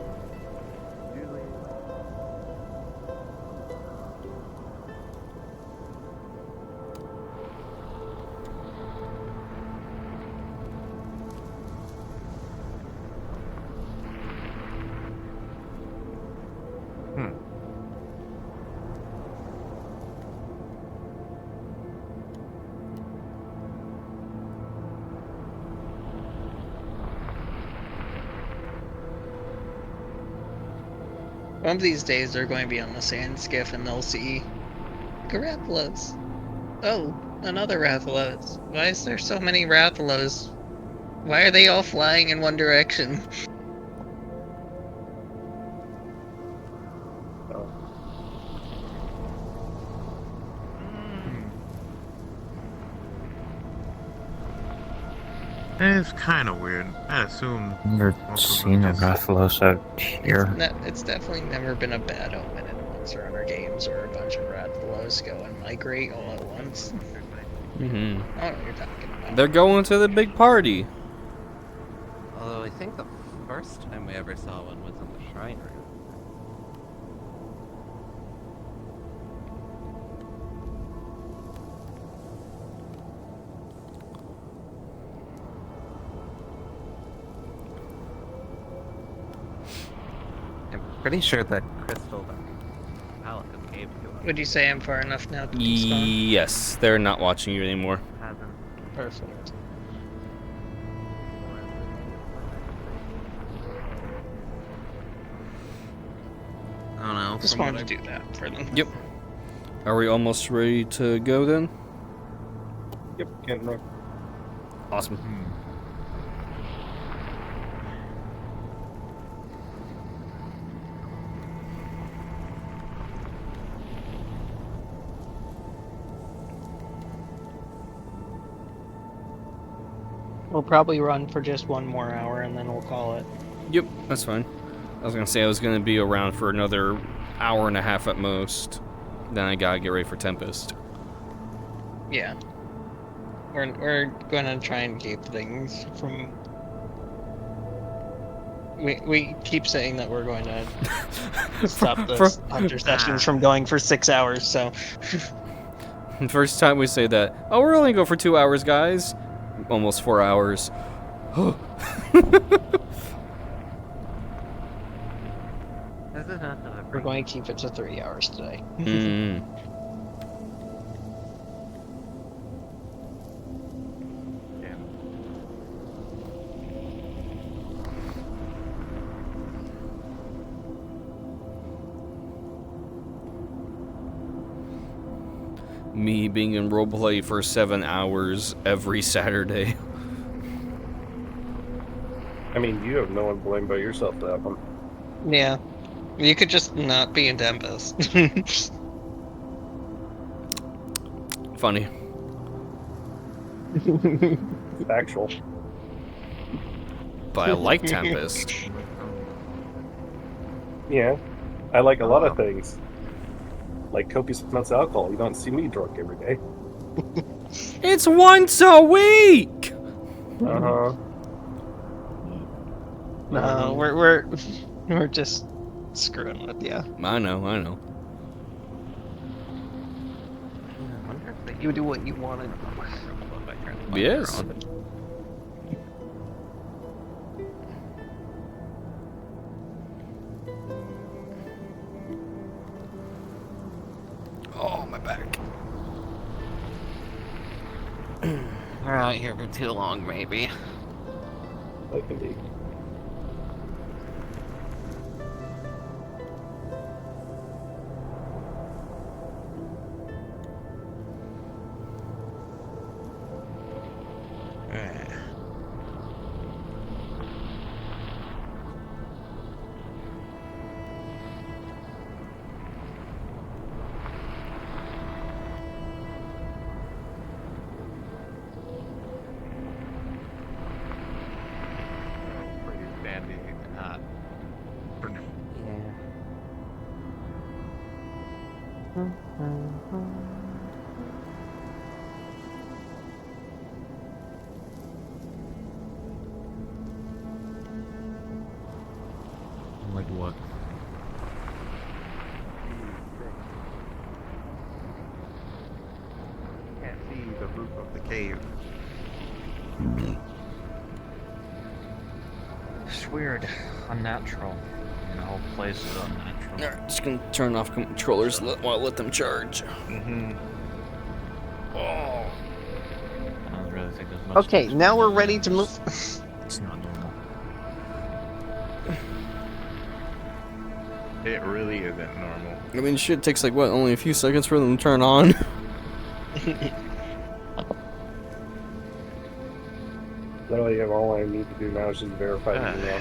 One of these days they're going to be on the sand skiff and they'll see Rathalos. Oh, another Rathalos. Why is there so many Rathalos? Why are they all flying in one direction? It's kind of weird. I assume Never most of seen them a just- Rathalos out here. It's definitely never been a bad omen in Monster Hunter games or a bunch of Rathalos go and migrate all at once. Mm-hmm. I don't know what you're talking about. They're going to the big party. Although I think the first time we ever saw one was in the shrine room. I'm pretty sure that crystal that Paladin gave to us Would you say I'm far enough now to despawn? Yes, they're not watching you anymore. hasn't. Perfect. I don't know. Just from what wanted to do that for them. Yep. Are we almost ready to go then? Yep, can't run. Awesome. We'll probably run for just one more hour and then we'll call it. Yep, that's fine. I was gonna say I was gonna be around for another hour and a half at most. Then I gotta get ready for Tempest. Yeah. We're gonna try and keep things from. We keep saying that we're going to stop the hunter sessions from going for 6 hours. So First time we say that. Oh, we're only go for 2 hours, guys. Almost 4 hours. we're going to keep it to 3 hours today. Mm. Me being in roleplay for 7 hours every Saturday. I mean, you have no one to blame but yourself for that one. Yeah. You could just not be in Tempest. Funny. Factual. But I like Tempest. Yeah, I like a lot of things. Like copious amounts of alcohol. You don't see me drunk every day. It's once a week! Uh-huh. No, we're we're just screwing with you. I know. I wonder if you do what you want to do. Yes. Oh, my back. We're out here for too long, maybe. Like indeed. Pretty dandy and hot. Yeah. Like what? Can't see the roof of the cave. It's weird. Unnatural. You know, whole place is unnatural. Alright, just gonna turn off controllers while I let them charge. Mm-hmm. Oh. I don't really think there's much. Okay, now we're ready to move. It's not normal. It really isn't normal. I mean, shit takes like, what, only a few seconds for them to turn on? Literally, all I need to do now is just verify the email.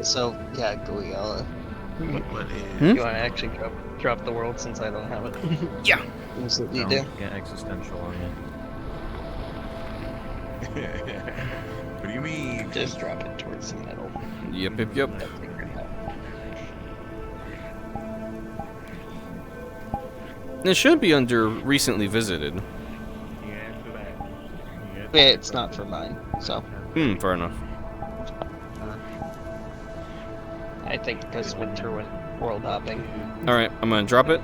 So yeah, Gooey, What is? you want to actually drop the world since I don't have it? Yeah. Absolutely Don't do. get existential on it. What do you mean? Just drop it towards the middle. Yep. That'll figure it out. It should be under recently visited. You answer that. Yeah, it's not for mine, so Fair enough. I think because Winter went world hopping. Alright, I'm gonna drop it.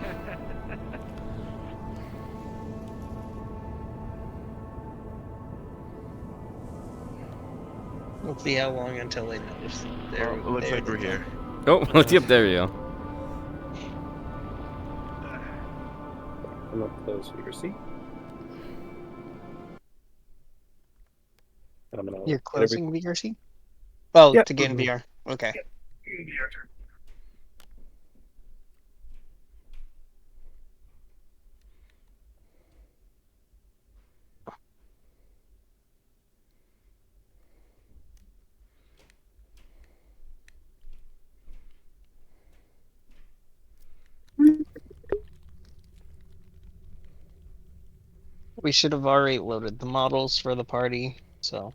We'll see how long until they notice. Oh, it looks like we're here. Oh, yep, there you go. I'm gonna close your seat. I'm gonna You're get closing VRC? Oh, Yeah. to gain VR. Okay. We should have already loaded the models for the party, so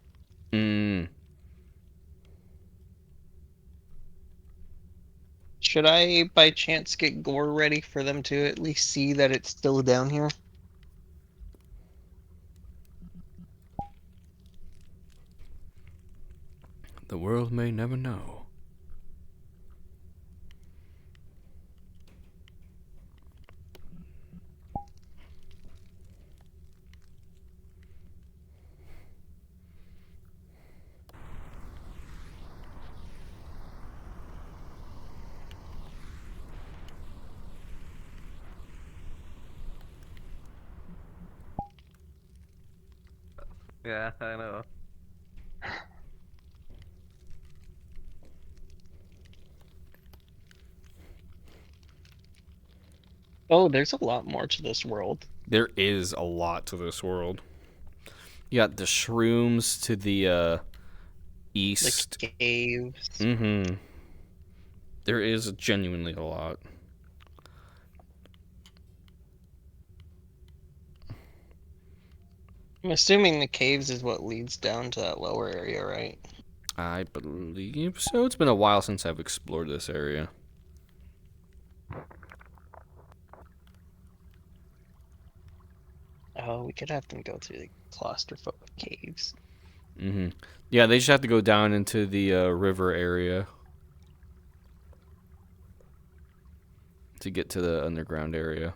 should I by chance get Gore ready for them to at least see that it's still down here? The world may never know. Yeah, I know. Oh, there's a lot more to this world. There is a lot to this world. You got the shrooms to the east. The caves. Mm-hmm. There is genuinely a lot. I'm assuming the caves is what leads down to that lower area, right? I believe so. It's been a while since I've explored this area. Oh, we could have them go through the claustrophobic caves. Mm-hmm. Yeah, they just have to go down into the river area to get to the underground area.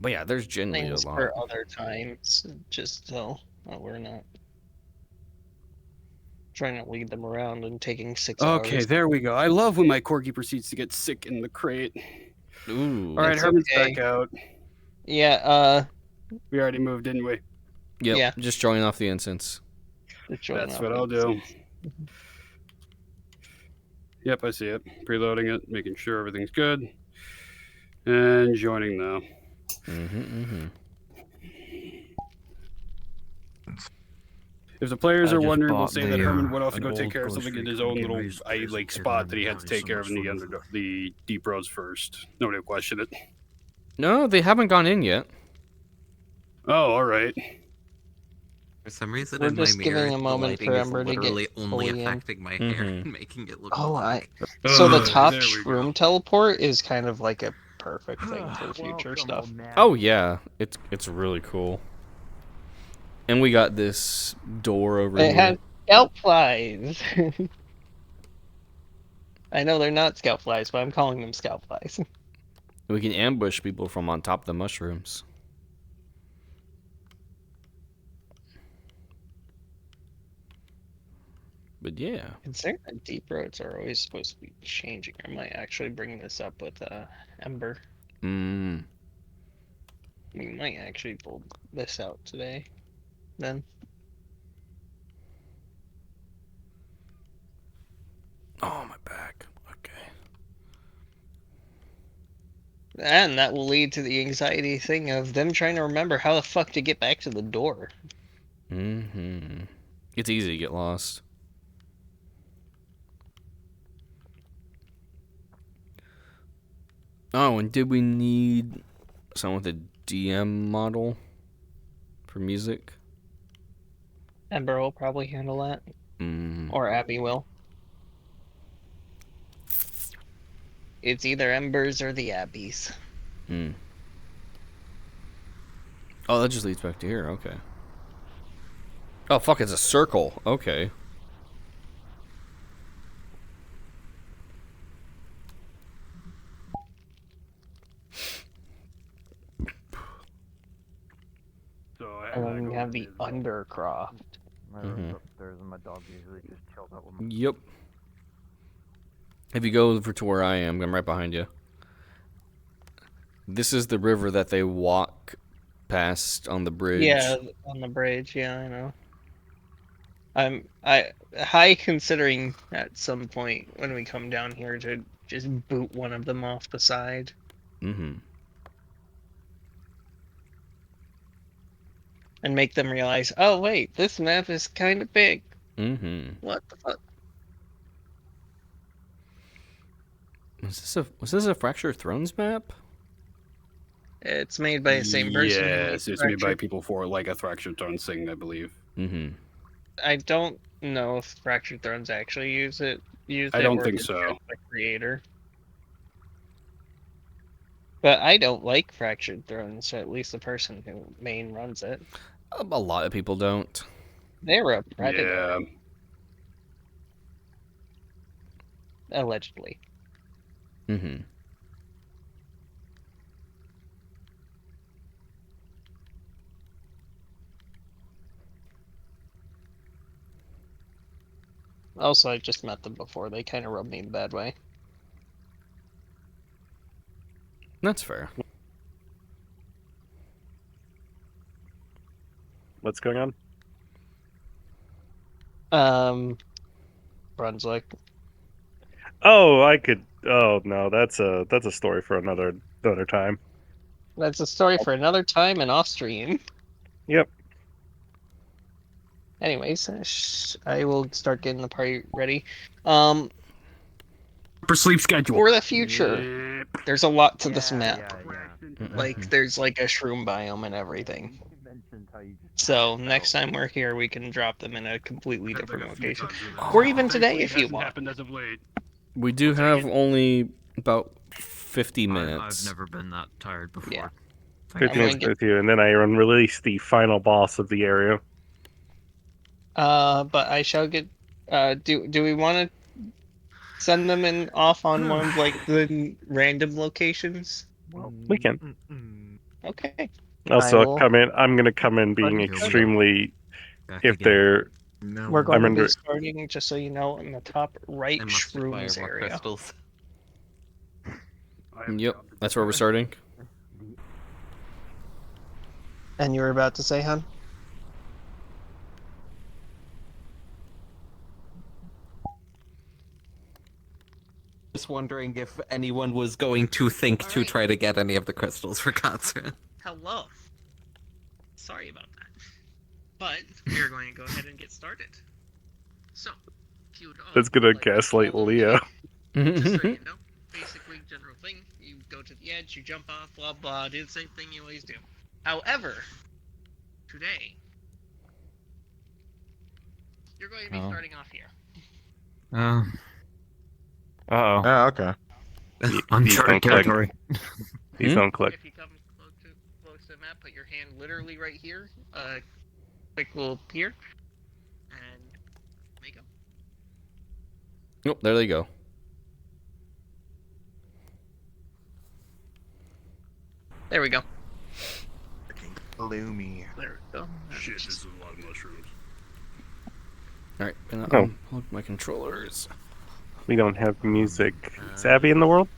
But yeah, there's generally a Things lot. for other times, just so we're not trying to lead them around and taking 6 Okay, hours. there we go. I love when my corgi proceeds to get sick in the crate. Ooh. All right, It's Herman's okay. back out. Yeah, We already moved, didn't we? Yep. yeah. Just showing off the incense. Just showing That's off what I'll it. do. Yep, I see it. Preloading it, making sure everything's good. And joining now. If the players I are just wondering, we'll bought say that the, Herman went off to an go take old care of ghost something in his recon own little Gamer's like present. They're spot that he running had to take so care of in much the fun with the deep roads first. Nobody will question it. No, they haven't gone in yet. Oh, all right. For some reason, We're in my just mirror, giving a the moment for lighting is Ember to get literally only fully in. affecting my hair and making it look Oh, black. so the Ugh, top there we go. shroom teleport is kind of like a perfect thing for future stuff. Oh yeah, it's really cool. And we got this door over It here. has scalp flies. I know they're not scalp flies, but I'm calling them scalp flies. We can ambush people from on top of the mushrooms. But yeah. Considering that deep roads are always supposed to be changing, I might actually bring this up with Ember. Mm. We might actually pull this out today. Then. Oh, my back. Okay. And that will lead to the anxiety thing of them trying to remember how the fuck to get back to the door. Mm-hmm. It's easy to get lost. Oh, and did we need someone with a DM model for music? Ember will probably handle that. Mm. Or Abby will. It's either Embers or the Abbeys. Mm. Oh, that just leads back to here. Okay. Oh, fuck, it's a circle. Okay. So And then we have the Undercroft. My Mhm. room's upstairs and my dog usually just chills out with me. Yep. If you go over to where I am, I'm right behind you. This is the river that they walk past on the bridge. Yeah, on the bridge, yeah, I know. I high considering at some point when we come down here to just boot one of them off the side. Mm-hmm. And make them realize, oh wait, this map is kind of big. Mm-hmm. What the fuck? Was this a Fractured Thrones map? It's made by the same person. who made Yes, it's made by Fractured. people for like a Fractured Thrones thing, I believe. Mm-hmm. I don't know if Fractured Thrones actually use it. I don't or think if it's so. just the creator. But I don't like Fractured Thrones, so at least the person who main runs it. A lot of people don't. They were a predator, Yeah. allegedly. Mm-hmm. Also, I just met them before. They kind of rubbed me the bad way. That's fair. What's going on? Brunswick. Oh, I could. Oh no, that's a story for another time. That's a story for another time and off stream. Yep. Anyways, I will start getting the party ready. For sleep schedule. For the future, Yep. there's a lot to this Yeah, map. yeah, yeah. Like, there's like a shroom biome and everything. So next time we're here, we can drop them in a completely different location, or even today if you want. Happened as of late. We do have only about 50 minutes. I've never been that tired before. Yeah. 15 gonna minutes get- with you, and then I release the final boss of the area. But I shall get. Do we want to send them in off on one of like the random locations? We can. Okay. Also, I will- I'm gonna come in being Here we go. extremely. Back If again. they're, We're going to under- be starting, just so you know, in the top right I must acquire shrooms more area. crystals. Yep, that's where we're starting. And you were about to say, hun? Just wondering if anyone was going to think to Alright. try to get any of the crystals for Katsurin. Hello. Sorry about that. But we're going to go ahead and get started. So, if you would that's gonna like to gaslight follow Leo. me, just so you know, basically, general thing, you go to the edge, you jump off, blah blah, do the same thing you always do. However, today, you're going to be Oh. starting off here. Uh-oh. Oh, okay. Uncharted don't click. territory. Please don't click. If you come close to the map, put your hand literally right here. Quick will appear, and make them. Nope, there they go. There we go. Gloomy. There we go. Shit, this is a lot of mushrooms. Alright, gonna Oh. unplug my controllers. We don't have music. Is Abby in the world?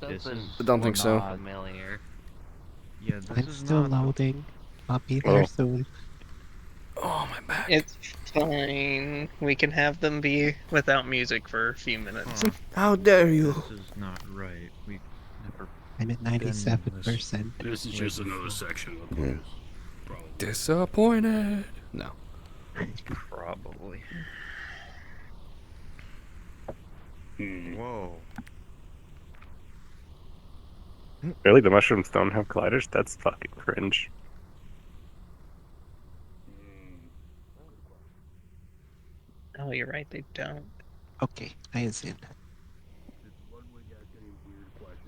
This is I don't think so. not- Familiar. Yeah, this I'm is still not loading. I'll be Oh. there soon. Oh, my back. It's fine. We can have them be without music for a few minutes. Huh. How dare you? This is not right. We've never. I'm at 97%. This is just another section of the place. Probably. Disappointed. No. Probably. Whoa. Really, the mushrooms don't have colliders? That's fucking cringe. Oh, you're right. They don't. Okay, I is in.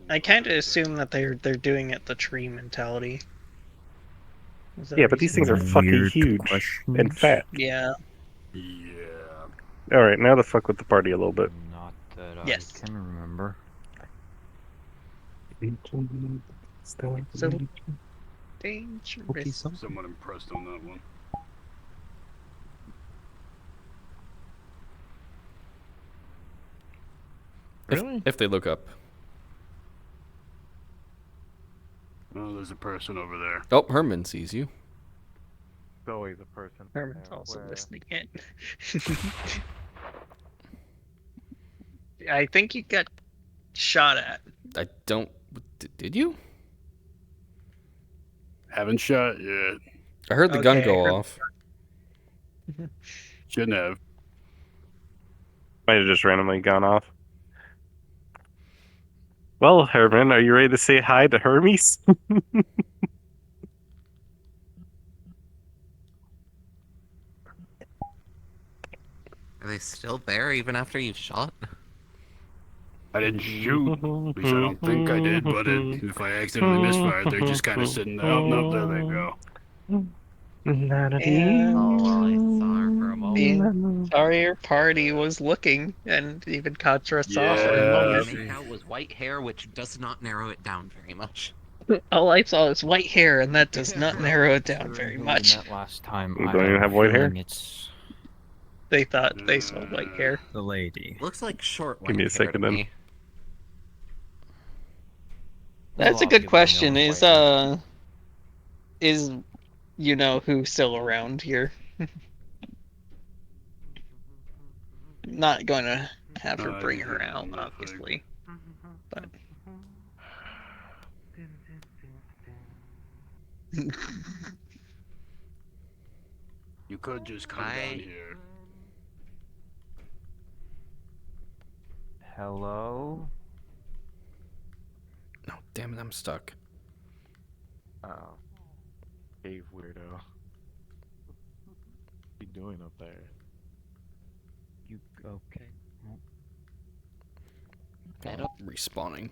I kind of assume that they're doing it the tree mentality. Is that Yeah, but these things are fucking Weird huge questions. and fat. Yeah. Yeah. Alright, now to fuck with the party a little bit. Not that Yes. I can remember. So dangerous. Okay, so Somewhat impressed on that one. If they look up. Oh, there's a person over there. Oh, Herman sees you. There's always a person. Herman's there also where- listening in. I think you got shot at. I don't. Did you? Haven't shot yet. I heard the gun Okay, go I heard- off. Shouldn't have. Might have just randomly gone off. Well, Herman, are you ready to say hi to Hermes? Are they still there even after you've shot? I didn't shoot. At least I don't think I did, but if I accidentally misfired, they're just kind of sitting there. Oh, no, there they go. And Oh, I saw her for a the moment. entire party was looking, and even Contra saw for a Yeah. moment. Make out was white hair, which does not narrow it down very much. All I saw is white hair, and that does not narrow it down very Who we much. met last time. You I don't even a have white hair? feeling It's They thought they saw white hair. the lady. Looks like short Give me a white hair second to then. me. There's That's a lot of good people I know question. with white hair. Is you know who still around here? Not going to have her bring her out, obviously. But You could just come down here. Hello? No, damn it, I'm stuck. Oh, cave weirdo. What you doing up there? You okay? Well, I don't. Respawning.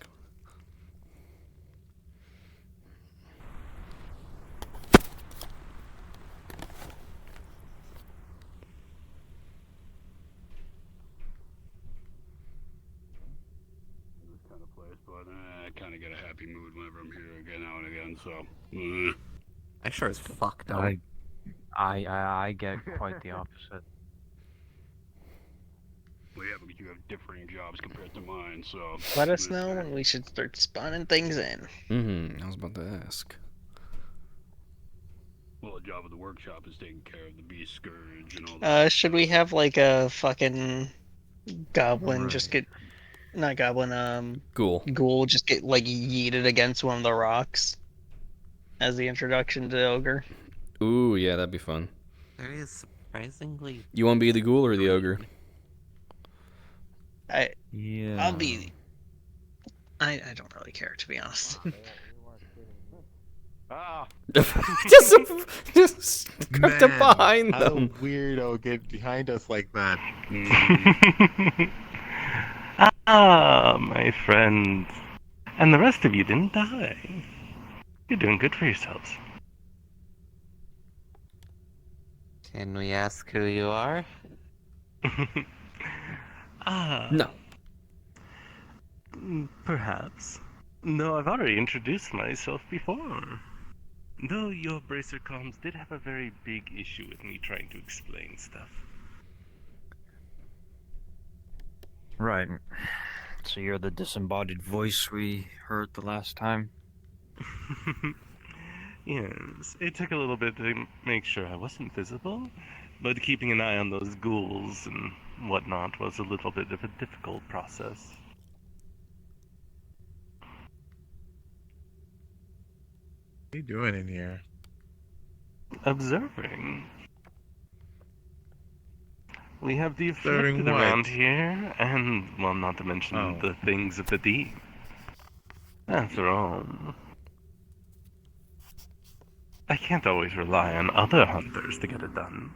This kind of place, but I kind of get a happy mood whenever I'm here again now and again. So, I sure as fuck don't. I get quite the opposite. well, yeah, because you have differing jobs compared to mine. So Let us know when we should start spawning things in. I was about to ask. Well, the job of the workshop is taking care of the beast scourge and all that. Should we have like a fucking goblin just Right. get, not goblin, Cool. ghoul just get like yeeted against one of the rocks as the introduction to ogre? Ooh, yeah, that'd be fun. There is surprisingly. You want to be the ghoul or the ogre? Yeah. I'll be. I don't really care, to be honest. Ah, just crept up man, behind how them. weirdo get behind us like that? Ah, my friend. And the rest of you didn't die. You're doing good for yourselves. Can we ask who you are? No. Perhaps. No, I've already introduced myself before. Though your bracer comms did have a very big issue with me trying to explain stuff. Right. So you're the disembodied voice we heard the last time? Yes, it took a little bit to make sure I wasn't visible, but keeping an eye on those ghouls and whatnot was a little bit of a difficult process. What are you doing in here? Observing. We have the Observing afflicted what? around here, and, well, not to mention Oh. the things of the deep. After all, I can't always rely on other hunters to get it done.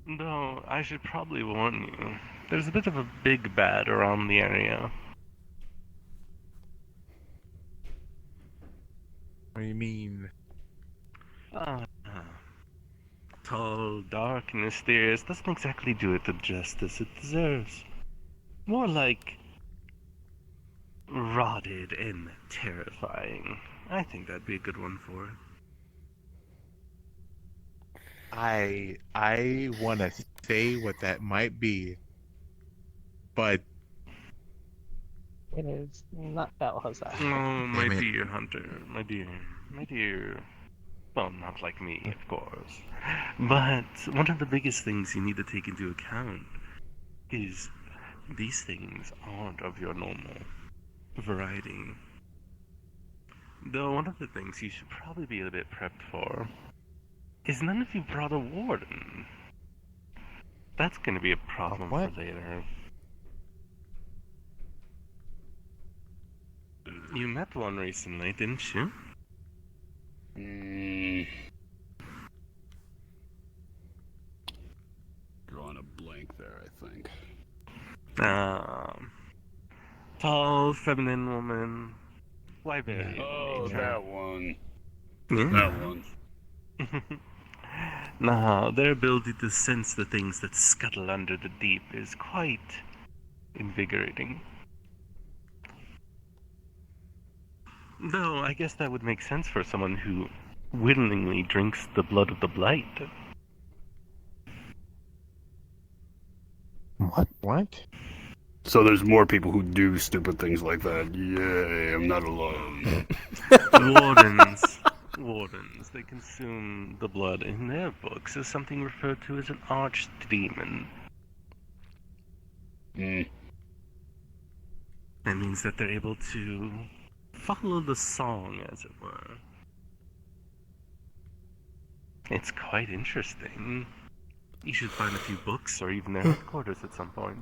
Though, I should probably warn you, there's a bit of a big bad around the area. What do you mean? Ah, tall, dark, and mysterious doesn't exactly do it the justice it deserves. More like rotted and terrifying. I think that'd be a good one for it. I want to say what that might be, but It is not Balthazar. Oh, my Damn it. dear hunter, my dear. Well, not like me, of course. But one of the biggest things you need to take into account is these things aren't of your normal variety. Though one of the things you should probably be a bit prepped for is none of you brought a warden. That's gonna be a problem What? for later. You met one recently, didn't you? Drawing a blank there, I think. Tall, feminine woman. Why very? Oh, that one. Yeah. That one. Now, their ability to sense the things that scuttle under the deep is quite invigorating. Though, I guess that would make sense for someone who willingly drinks the blood of the blight. What? So there's more people who do stupid things like that. Yay, I'm not alone. Wardens, they consume the blood in their books as something referred to as an archdemon. Mm. That means that they're able to follow the song, as it were. It's quite interesting. You should find a few books or even their headquarters at some point.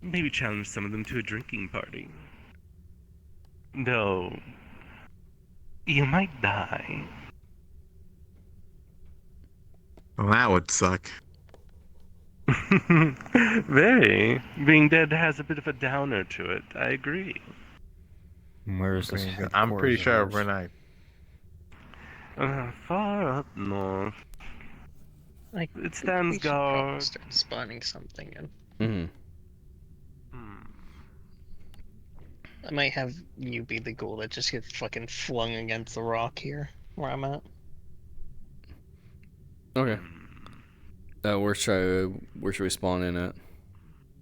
Maybe challenge some of them to a drinking party. Though, you might die. Well, that would suck. Very. Being dead has a bit of a downer to it. I agree. Where is this? I'm pretty sure headquarters we're of not. Far up north. Like, It stands we should probably guard. start spawning something in. Mm-hmm. I might have you be the ghoul that just gets fucking flung against the rock here, where I'm at. Okay. Where should we spawn in at?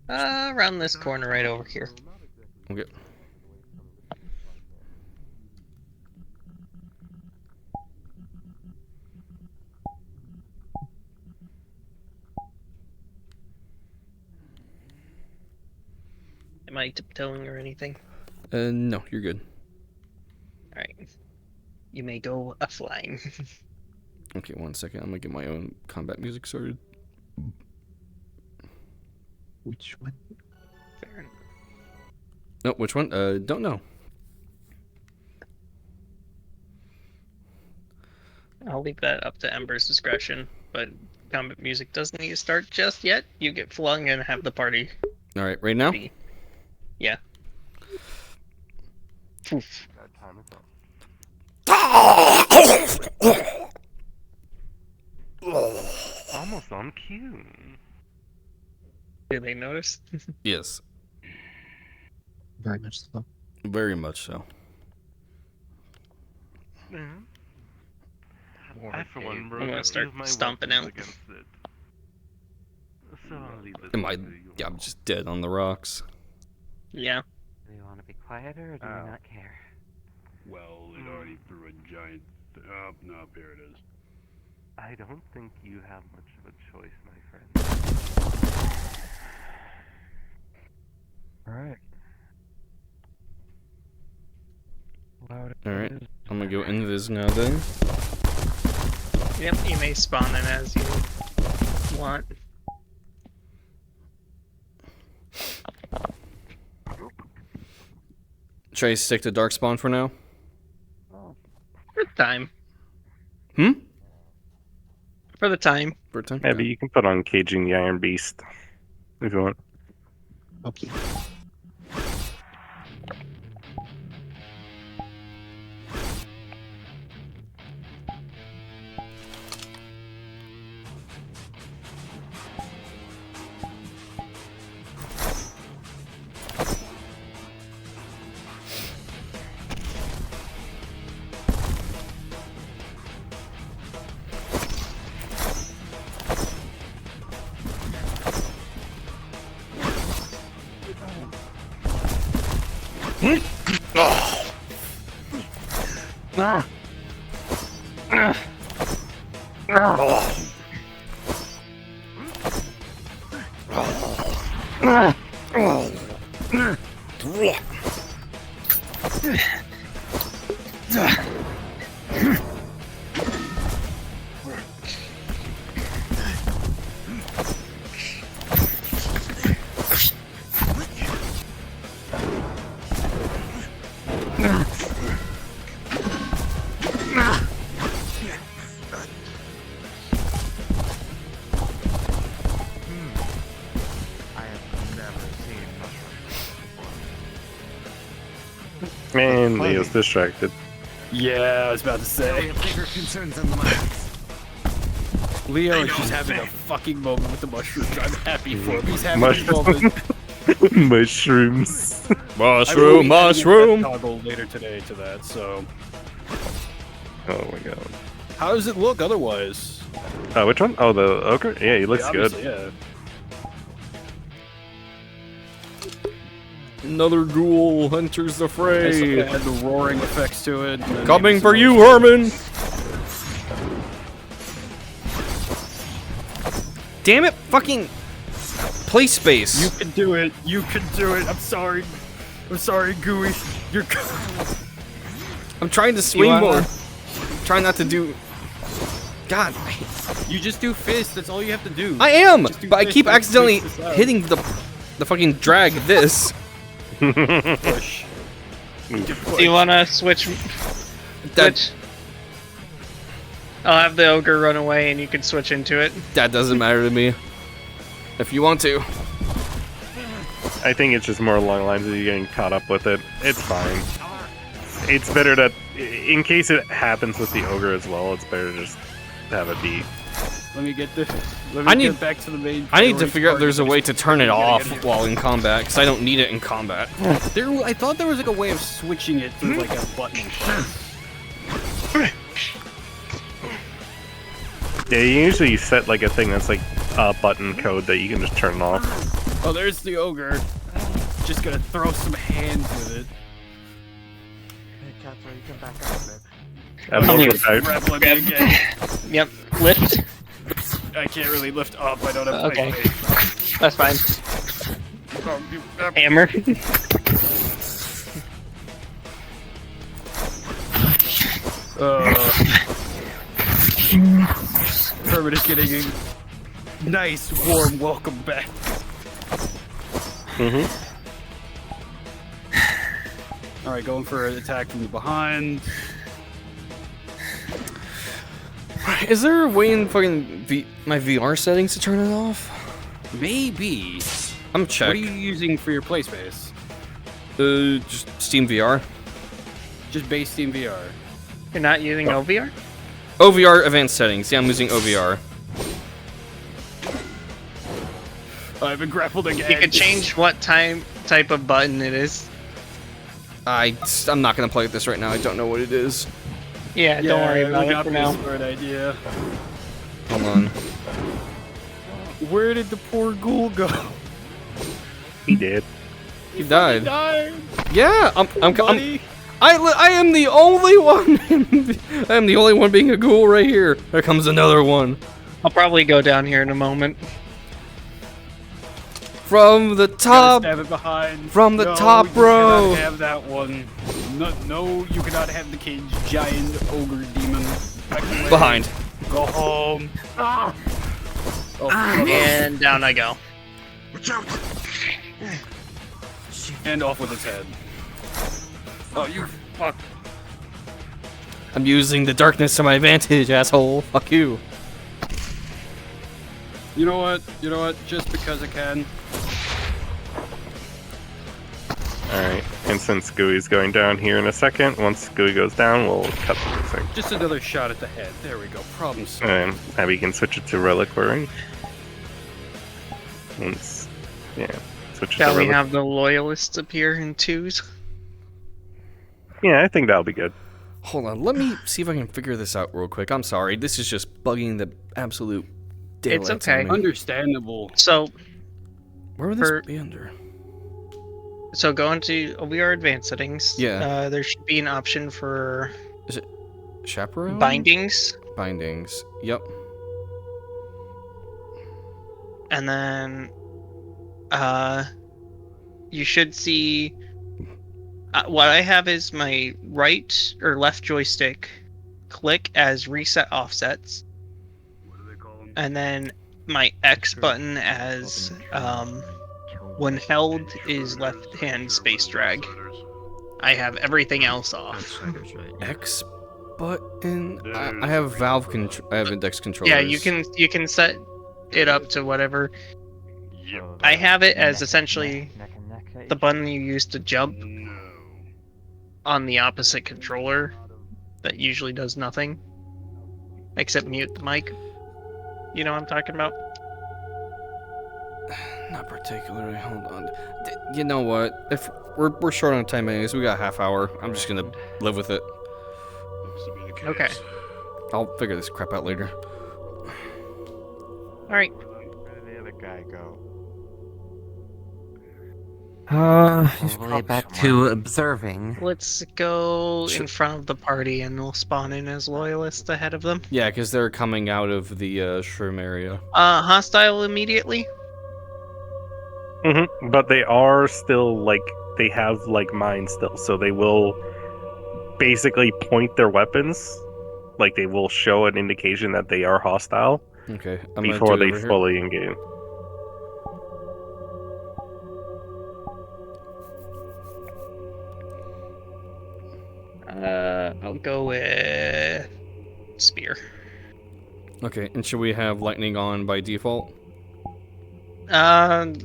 Around this corner right over here. Okay. Am I tiptoeing or anything? No, you're good. Alright. You may go a-flying. Okay, 1 second. I'm gonna get my own combat music started. Which one? Fair enough. No, which one? Don't know. I'll leave that up to Ember's discretion, but combat music doesn't need to start just yet. You get flung and have the party. All right, right now. Be. Yeah. Oof. That time is up. Almost on cue. Did they notice? Yes, Very much so. very much so. Yeah. I, for one, I'm broke gonna a few start of my stomping weapons out. against it. So I'll leave it Am I? to you. Yeah, I'm just dead on the rocks. Yeah. Do you want to be quieter or do you not care? Well, it already threw a giant. Oh, no, here it is. I don't think you have much of a choice, my friend. Alright. All right, I'm gonna go invis now then. Yep, you may spawn in as you want. Should I stick to dark spawn for now? For the time. Hmm? For the time. For time? Maybe you can put on Caging the Iron Beast if you want. Okay. I have never seen mushrooms Man, Leo's distracted. Yeah, I was about to say. bigger concerns than the mushrooms. Leo is just having a fucking moment with the mushrooms. I'm happy for him. He's having a Mushroom. moment. Mushrooms. Mushroom, mushroom. Toggle later today to that. So, Oh my god. how does it look otherwise? Which one? Oh, the ogre? Yeah, he looks Yeah, good. obviously, yeah. Another ghoul enters the I fray. add the roaring effects to it. and then Coming maybe for some you, more- Herman! Damn it, fucking play space. You can do it. You can do it. I'm sorry. I'm sorry, Gooey. You're. I'm trying to swing wanna- more. Trying not to do. God, You just do fist. That's all you have to do. I am, Just do but I fist, keep don't accidentally switch this out. hitting the fucking drag this. Push. Do you want to switch? That I'll have the ogre run away, and you can switch into it. that doesn't matter to me. If you want to. I think it's just more along the lines of you getting caught up with it. It's fine. It's better to, in case it happens with the ogre as well, it's better to just have it be. Let me get the. Let I me need- get back to the main. I need to story figure out part. there's a way to turn it gotta off get it. while in combat, because I don't need it in combat. I thought there was like a way of switching it through like a button. Yeah, you usually set like a thing that's like a button code that you can just turn off. Oh, there's the ogre. Just gonna throw some hands with it. Hey, Catherine, you can back out of it. And I'm multiple here. types. Grab me again. Yep. Lift. I can't really lift up. I don't have. Okay. my space. That's fine. Oh, Hammer. Herman is getting a nice, warm welcome back. Mm-hmm. All right, going for an attack from behind. Is there a way in fucking my VR settings to turn it off? Maybe. I'm What check. are you using for your play space? Just Steam VR. Just base Steam VR. You're not using OVR? OVR advanced settings. Yeah, I'm using OVR. I've been grappled again. You can change what type of button it is. I'm not gonna play with this right now. I don't know what it is. Yeah, don't worry about it for now. Smart idea. Hold on. Where did the poor ghoul go? He did. He died. Died. Yeah, I am the only one. I am the only one being a ghoul right here. There comes another one I'll probably go down here in a moment. from the top. Stab it behind. From the No, top you row. cannot have that one. No, you cannot have the cage giant ogre demon. Back away. Behind. Go home. Ah. Oh, And down I go. and off with its head. Oh, you fuck. I'm using the darkness to my advantage, asshole. Fuck you. You know what? You know what? Just because I can. Alright, and since Gooey's going down here in a second, once Gooey goes down, we'll cut the thing. Just another shot at the head. There we go. Problem solved. And Abby can switch it to reliquary. Once, yeah, switch it Shall to we reliquary. have the loyalists appear in twos? Yeah, I think that'll be good. Hold on, let me see if I can figure this out real quick. I'm sorry, this is just bugging the absolute daylights out of okay. me. Understandable. So, Where would this for- be under? go into OVR advanced settings. Yeah. There should be an option for Chaperone? bindings, Bindings. Yep. and then you should see what I have is my right or left joystick click as reset offsets, What do they call them? and then my X button as when held is left hand space drag. I have everything else off. X button. I have valve control. I have index controllers. Yeah, you can set it up to whatever. I have it as essentially the button you use to jump on the opposite controller that usually does nothing except mute the mic. You know what I'm talking about? Not particularly. Hold on. You know what? If we're short on time anyways, we got a half hour. I'm just gonna live with it. Okay. I'll figure this crap out later. All right. Where did the other guy go? He's Probably back somewhere. to observing. Let's go in front of the party and we'll spawn in as loyalists ahead of them. Yeah, because they're coming out of the shroom area. Hostile immediately. But they are still like they have like mine still, so they will basically point their weapons. Like they will show an indication that they are hostile Okay, I'm before gonna they do it over fully engage. I'll go with spear. here. Okay, and should we have lightning on by default? Um,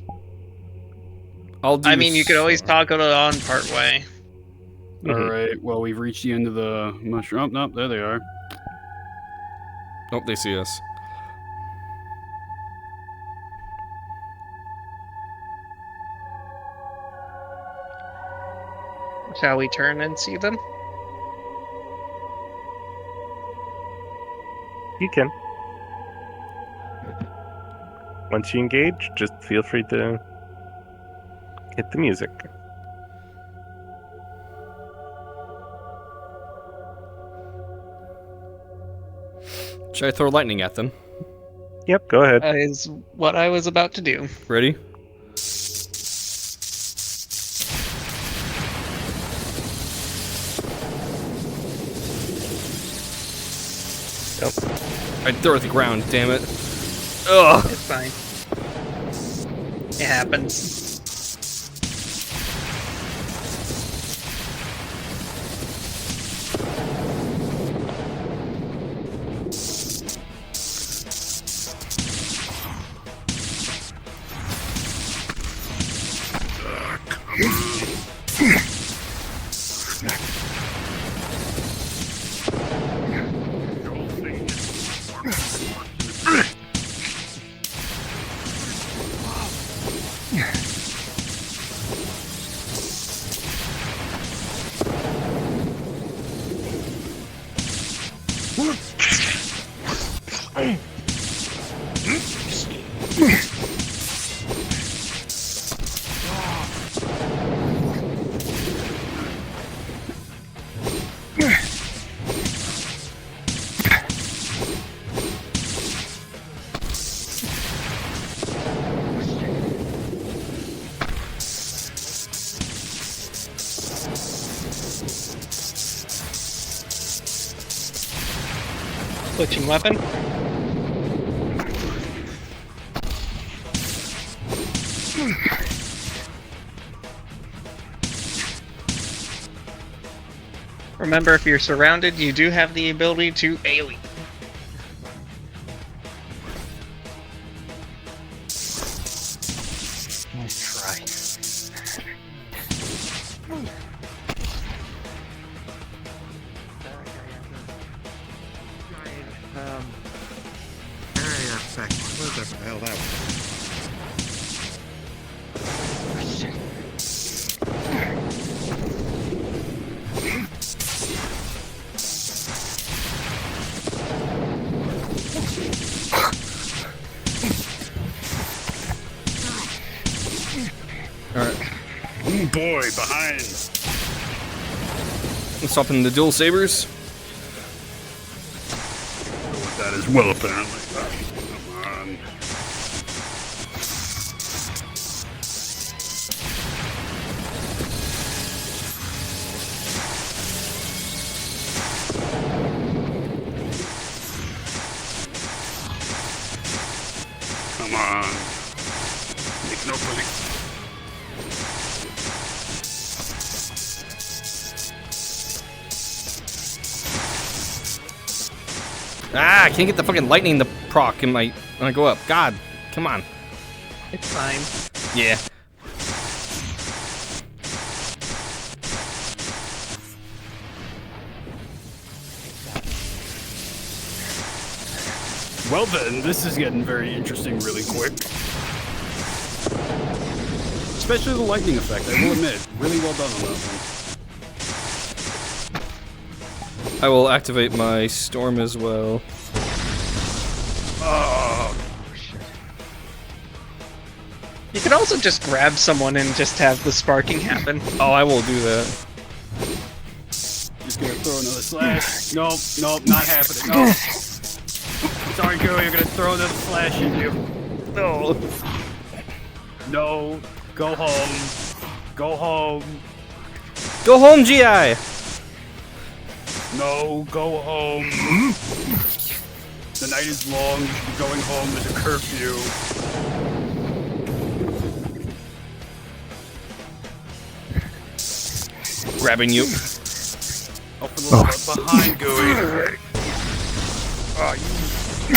I'll do. I mean, you could always toggle it on part way. All right. Well, we've reached the end of the mushroom. Oh, no, there they are. Oh, they see us. Shall we turn and see them? You can. Once you engage, just feel free to hit the music. Should I throw lightning at them? Yep, go ahead. Is what I was about to do. Ready? Yep. I throw it at the ground, damn it. Ugh. It's fine. It happens. Switching weapon. Remember, if you're surrounded, you do have the ability to AoE. Nice try. Area effect. Whatever the hell that was. Alright. Oh boy, behind. Let's hop in the dual sabers. Go with that as well, apparently. Come on. Come on. Make no pussy. Ah, I can't get the fucking lightning to proc in my when I go up. God, come on. It's fine. Yeah. Well then, this is getting very interesting really quick. Especially the lightning effect, I will admit. Really well done on that one. I will activate my storm as well. Oh, You can also just grab someone and just have the sparking happen. Oh, I will do that. Just gonna throw another slash. Nope, not happening. Nope. Sorry, Gooey, you're gonna throw another slash in you. No. No. Go home. Go home. Go home, GI! No, go home. The night is long. You should be going home. There's a curfew. Grabbing you. Oh, for the love behind Gooey. Oh, you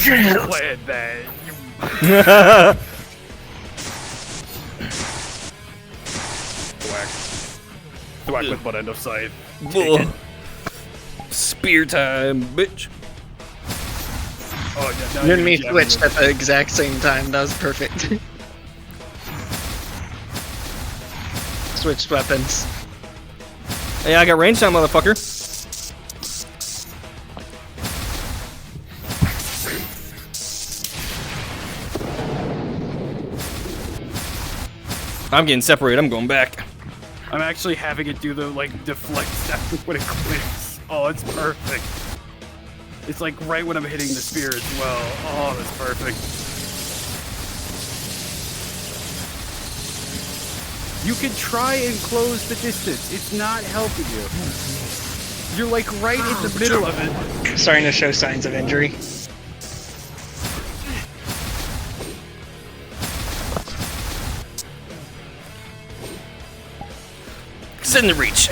played that. Thwack with butt end of sight. Spear time, bitch. Oh, yeah, You and me switched at the exact same time. That was perfect. Switched weapons. Hey, I got range now, motherfucker. I'm getting separated. I'm going back. I'm actually having it do the, like, deflect sound when it clicks. Oh, it's perfect. It's like right when I'm hitting the spear as well. Oh, that's perfect. You can try and close the distance. It's not helping you. You're like right in the middle of it. Starting to show signs of injury. It's in the reach.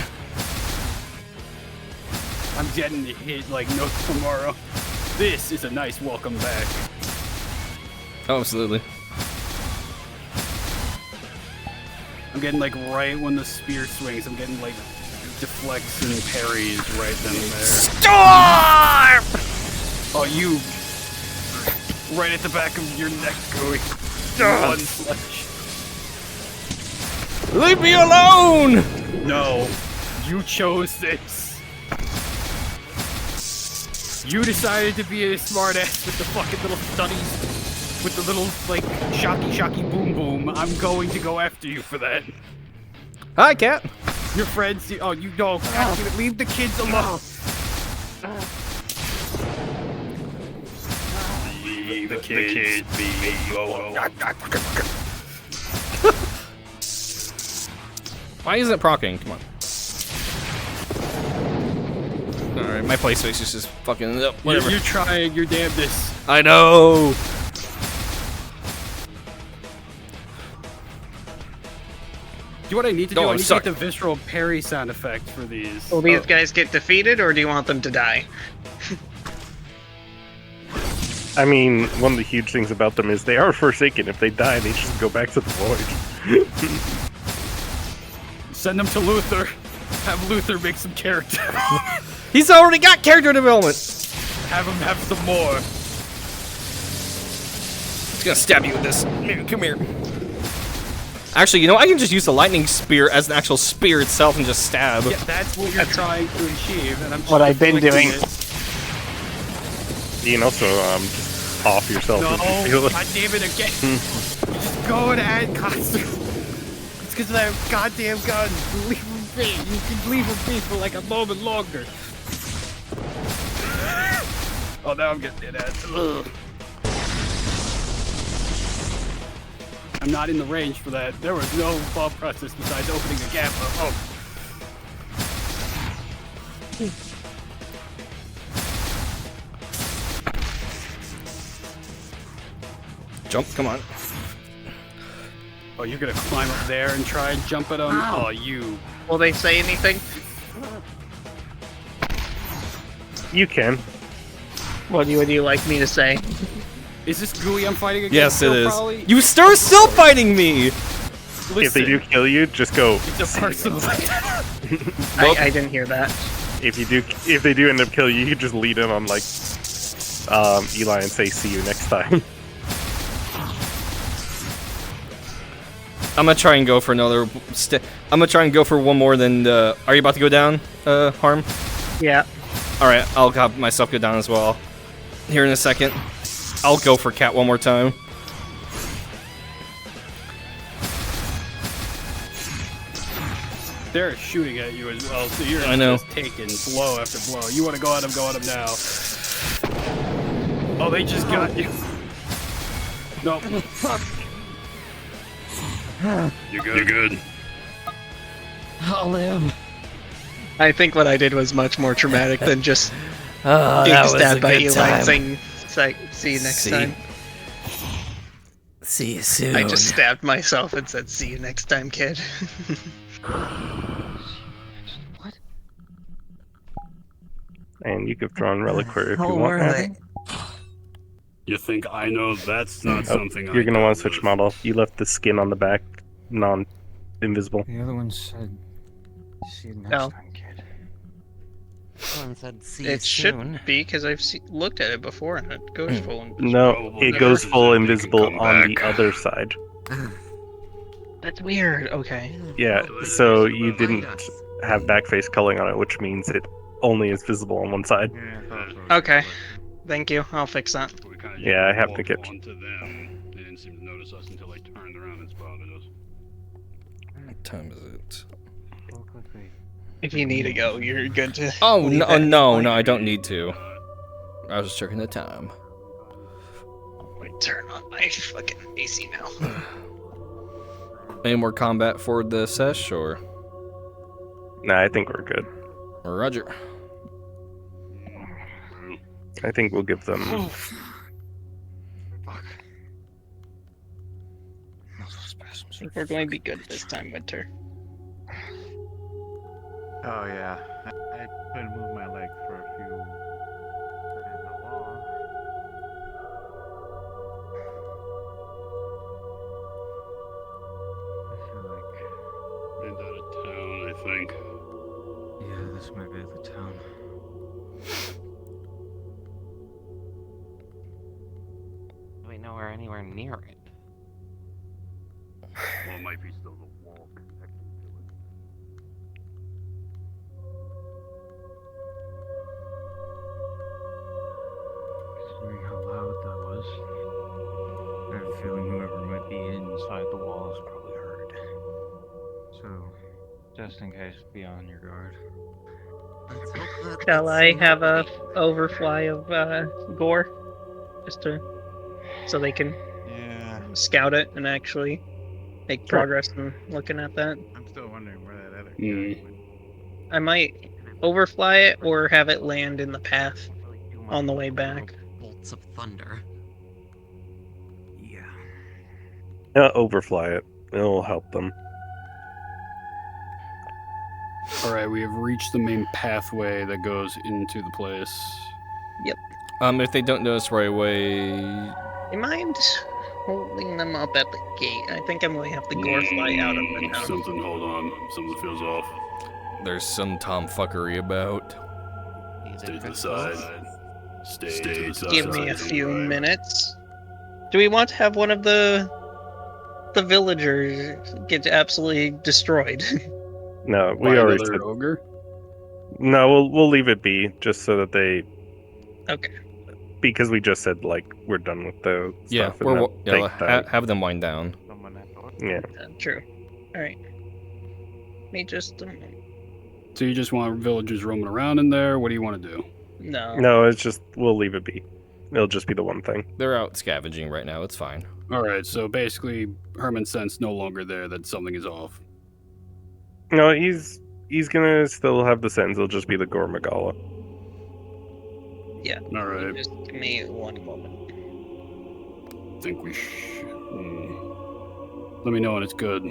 I'm getting hit like no tomorrow. This is a nice welcome back. Oh, absolutely. I'm getting like right when the spear swings. I'm getting like deflects and parries right then and there. Storm! Oh, you! Right at the back of your neck, Gooey. One slash. Leave me alone! No, you chose this. You decided to be a smartass with the fucking little studies, with the little, like, shocky boom boom. I'm going to go after you for that. Hi, cat. Your friends, oh, you don't. Leave the kids alone. Leave the kids be alone. Why isn't it proccing? Come on. Alright, my play space is just fucking up. Whatever. You're trying your damnedest. I know! Do what I need to do? Oh, I need to sorry. get the visceral parry sound effect for these. Will these guys get defeated, or do you want them to die? I mean, one of the huge things about them is they are Forsaken. If they die, they just go back to the void. Send them to Luther. Have Luther make some character. He's already got character development! Have him have some more. He's gonna stab you with this. Here, come here. Actually, you know, I can just use the lightning spear as an actual spear itself and just stab. Yeah, that's what you're trying to achieve, and I'm just What I've been inflicting doing. it. You can also just off yourself. No, if you feel it. God damn it again. You just go and add constant. It's because of that goddamn gun. Leave him be. You can leave him be for like a moment longer. Oh, now I'm getting hit at. Ugh. I'm not in the range for that. There was no thought process besides opening a gap. Oh. Jump, come on. Oh, you're gonna climb up there and try and jump at him? Ow. Oh, you. Will they say anything? You can. What would you like me to say? Is this Gooey I'm fighting against? Yes, it still, is. Probably? You still fighting me! Listen, If they do kill you, just go. it's a personal. I didn't hear that. If they do end up killing you, you can just lead in on like Eli and say, "See you next time." I'm gonna try and go for another I'm gonna try and go for one more than are you about to go down, Harm? Yeah. Alright, I'll have myself go down as well. Here in a second. I'll go for Cat one more time. they're shooting at you as well, so you're I know. just taking blow after blow. You want to go at him now. Oh, they just got you. Nope. You're good. You're good. I'll live. I think what I did was much more traumatic than just Oh, being that was a stabbed by good Eli time. and saying, see you next time. See you soon. I just stabbed myself and said, see you next time, kid. And you could draw on Reliquary if you How want. were Adam. they? You think I know that's not Oh, something you're I gonna want dealt to switch with. model. You left the skin on the back non-invisible. The other one said, see you next No. time, kid. Someone said see you It soon. should be, because I've looked at it before and it goes full invisible. No, Probably it goes said full they can invisible come on the back. other side. That's weird. Okay. Yeah, so you didn't have backface culling on it, which means it only is visible on one side. Okay. Thank you. I'll fix that. We kinda just Yeah, I have to walked get- onto them. They didn't seem to notice us until they turned around and spotted us. What time is it? If you need to go, you're good to. Oh, leave no, at any no, point. no, I don't need to. I was just checking the time. Wait, turn on my fucking AC now. Any more combat for the sesh, or? Nah, I think we're good. Roger. I think we'll give them. I think we're going to be good this time, Winter. Oh yeah, I couldn't move my leg for a few seconds at all. I feel like, Made that a town, I think. yeah, this might be the town. Do we know we're anywhere near it? Well, it might be still the wall connected to it. Considering how loud that was, I have a feeling whoever might be inside the walls probably heard. So, just in case, be on your guard. Let's hope that Shall it's I have a nobody. overfly of gore, just to so they can Yeah, scout it and actually make progress in looking at that? I'm still wondering where that other Hmm. guy went. I might overfly it or have it land in the path on the way back. Bolts of thunder. Yeah. Overfly it. It'll help them. Alright, we have reached the main pathway that goes into the place. If they don't notice right away, You mind holding them up at the gate? I think I'm going to have the gore fly out of the town. Something, hold on. Something feels off. there's some tomfuckery about. Stay to the side. Stay to the side. Give me a Don't few drive. minutes. Do we want to have one of the villagers get absolutely destroyed? No, By we already another said. ogre? No, we'll leave it be just so that they. Okay. Because we just said like we're done with the Yeah, stuff. and then take that. have them wind down. Someone at the door. Yeah. True. Alright. Me just... So you just want villagers roaming around in there? What do you want to do? no. No, it's just we'll leave it be. It'll just be the one thing. They're out scavenging right now. It's fine. Alright, so basically Herman's sense no longer there that something is off. No, he's gonna still have the sense. It'll just be the Gore Magala. Yeah. Alright. Just give me one moment. Think we should. Let me know when it's good.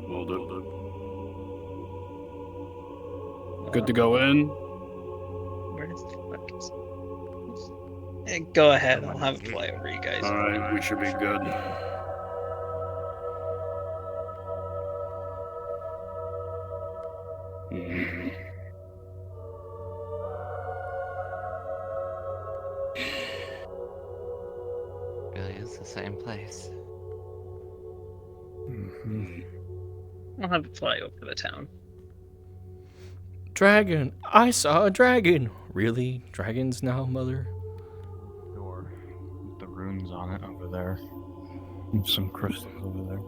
Hold it. Good to go in? Where the fuck is... Go ahead, I'll have it fly over you guys. Alright, we should be good. Mhm. Really is the same place. I'll have it fly over the town. Dragon! I saw a dragon! Really? Dragons now, mother? Door with the runes on it over there. And some crystals over there.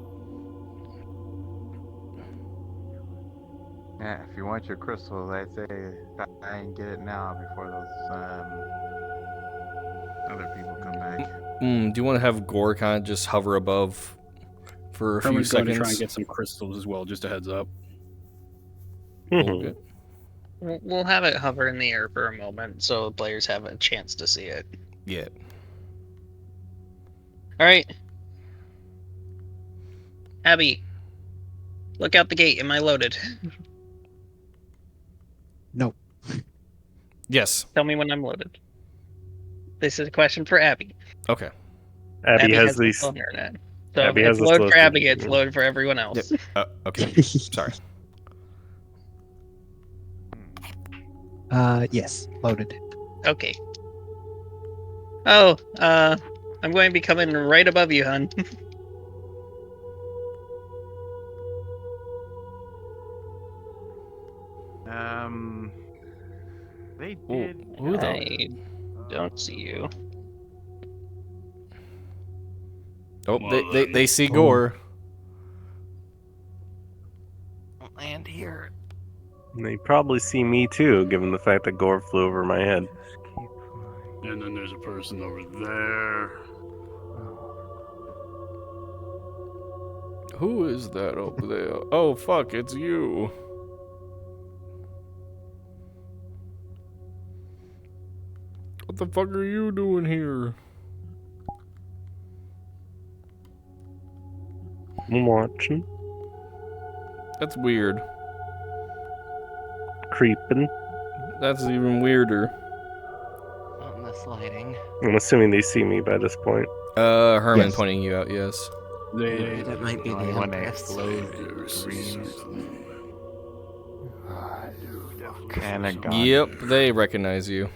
Yeah, if you want your crystals, I'd say try and get it now before those other people come back. Do you want to have Gore kind of just hover above for a few Herman's going to try and seconds? get some crystals as well, just a heads up. Okay. We'll have it hover in the air for a moment so players have a chance to see it. Yeah. Alright. Abby, look out the gate. Am I loaded? No. Yes. Tell me when I'm loaded. This is a question for Abby. Okay. Abby has the these. full internet. So Abby if has it's the load slowest for Abby, internet. it's load for everyone else. Okay. Sorry. Yes, loaded. Okay. Oh, I'm going to be coming right above you, hun. They did. Who the? I don't see you. Oh, Well, they see Gore. Land here. They probably see me too, given the fact that Gore flew over my head. And then there's a person over there. Who is that over there? Oh, fuck, it's you. What the fuck are you doing here? I'm watching. That's weird. Creeping. That's even weirder. On this lighting. I'm assuming they see me by this point. Herman Yes. pointing you out, yes. It might be the When they Empress. And they're gone. Yep, they recognize you.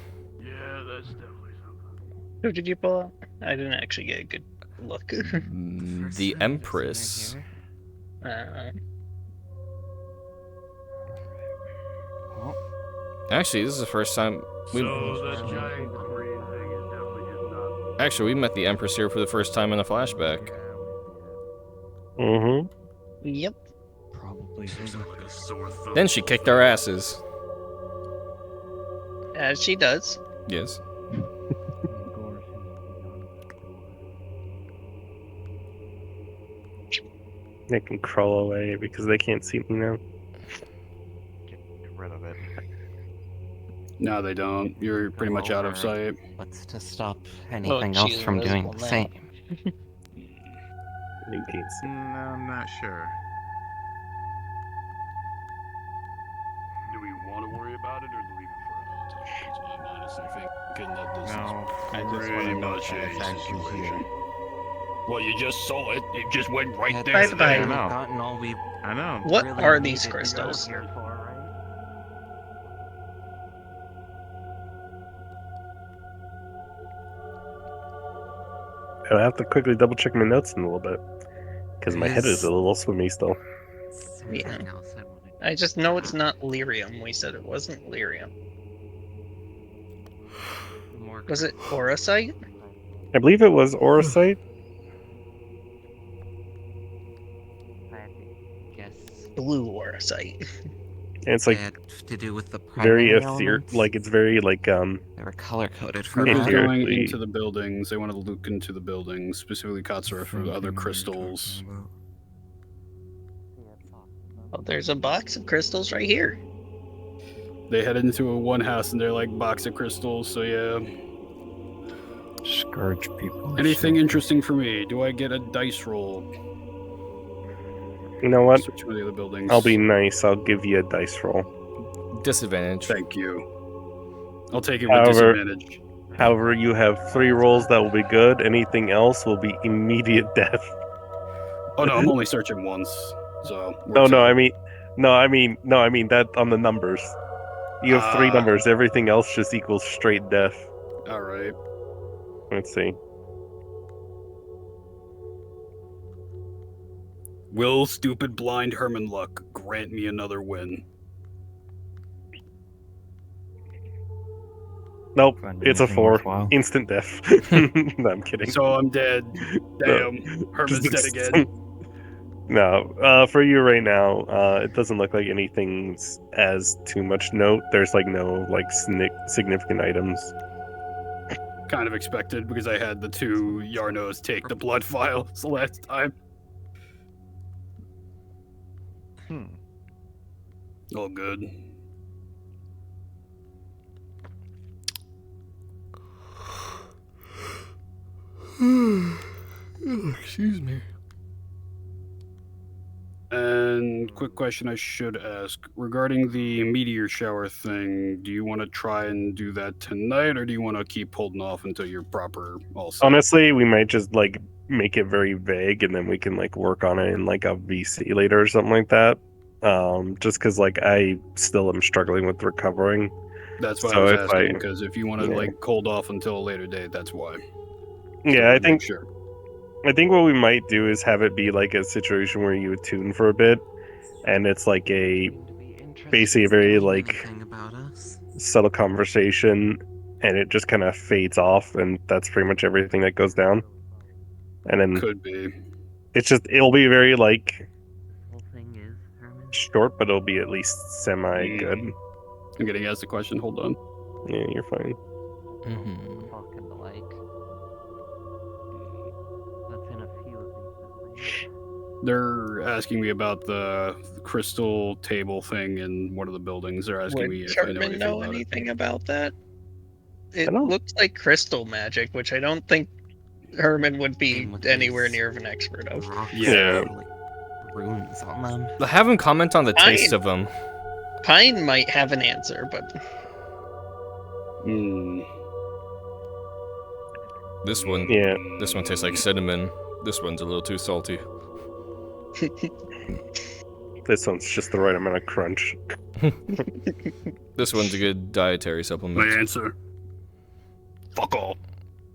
Yeah, that's definitely something. Who did you pull out? I didn't actually get a good look. The Empress. Actually, this is the first time we. So that giant green thing is definitely just not. Actually, we met the Empress here for the first time in a flashback. Mm-hmm. Yep. Probably. Like a sore thumb. Then she kicked our asses. As she does. Yes. They can crawl away because they can't see me now. Get rid of it. No, they don't. You're pretty much out of sight. What's to stop anything she's else from doing the invisible now. same? You can't see. No, I'm not sure. Do we want to worry about it or leave it for another time? 'Cause I'm honestly thinking that this No, is I just want pretty to know much that a it's actually situation. here. Well, you just saw it. It just went right Yeah, there. Bye we've bye. I know. gotten all we I know. What really are these needed to go crystals? here for, right? I'll have to quickly double check my notes in a little bit. Because my head is Yes. a little swimmy still. Something else I wanted. I just know it's not lyrium. We said it wasn't lyrium. More Was it orosite? I believe it was Orosite. Yes. Blue orosite. And it's like It had to do with the very primary ethereal. elements. Like it's very like They were color coded for Group is that. Ethereal. going Theoretically- into the buildings. They want to look into the buildings, specifically Katsura for other crystals. Oh, there's a box of crystals right here. They head into a one house and they're like box of crystals. So yeah. Scourge people. Anything interesting for me? Do I get a dice roll? You know what? Search one of the other buildings. I'll be nice. I'll give you a dice roll. Disadvantage. Thank you. I'll take it with However- disadvantage. However, you have 3 rolls that will be good. Anything else will be immediate death. Oh no, I'm only searching once. So No, we're no, good. I mean that on the numbers. You have 3 Ah. numbers. Everything else just equals straight death. All right. Let's see. Will stupid blind Herman luck grant me another win? Nope, Find it's a anything 4. worthwhile? Instant death. No, I'm kidding. So I'm dead. Damn, No, Herman's just dead again. No, for you right now, it doesn't look like anything's as too much note. There's like no like significant items. Kind of expected because I had the two Yarnos take the blood vials the last time. All good. Excuse me. And quick question I should ask regarding the meteor shower thing. Do you want to try and do that tonight, or do you want to keep holding off until you're proper all set? Honestly, we might just like make it very vague, and then we can like work on it in like a VC later or something like that. Just because like I still am struggling with recovering. That's why I So was if asking, because if you want to yeah. like hold off until a later date, that's why. Yeah, I Make think sure. I think what we might do is have it be like a situation where you attune for a bit, and it's like a basically a very like about us. subtle conversation, and it just kind of fades off, and that's pretty much everything that goes down. And then Could be. it'll be very like The whole thing is, Herman. short, but it'll be at least semi good. I'm getting asked a question. Hold on. Yeah, you're fine. Mm-hmm. Talking to like. That's in a few of these buildings. They're asking me about the crystal table thing in one of the buildings. They're asking Would me if I know Sherman anything know about it. anything about that? It don't- looks like crystal magic, which I don't think Herman would be Same with anywhere these near of an expert of. Rocks Yeah. with, like, runes on them. Have him comment on the taste Fine. of them. Pine might have an answer, but This one, Yeah. this one tastes like cinnamon. This one's a little too salty. This one's just the right amount of crunch. This one's a good dietary My supplement. answer. Fuck all.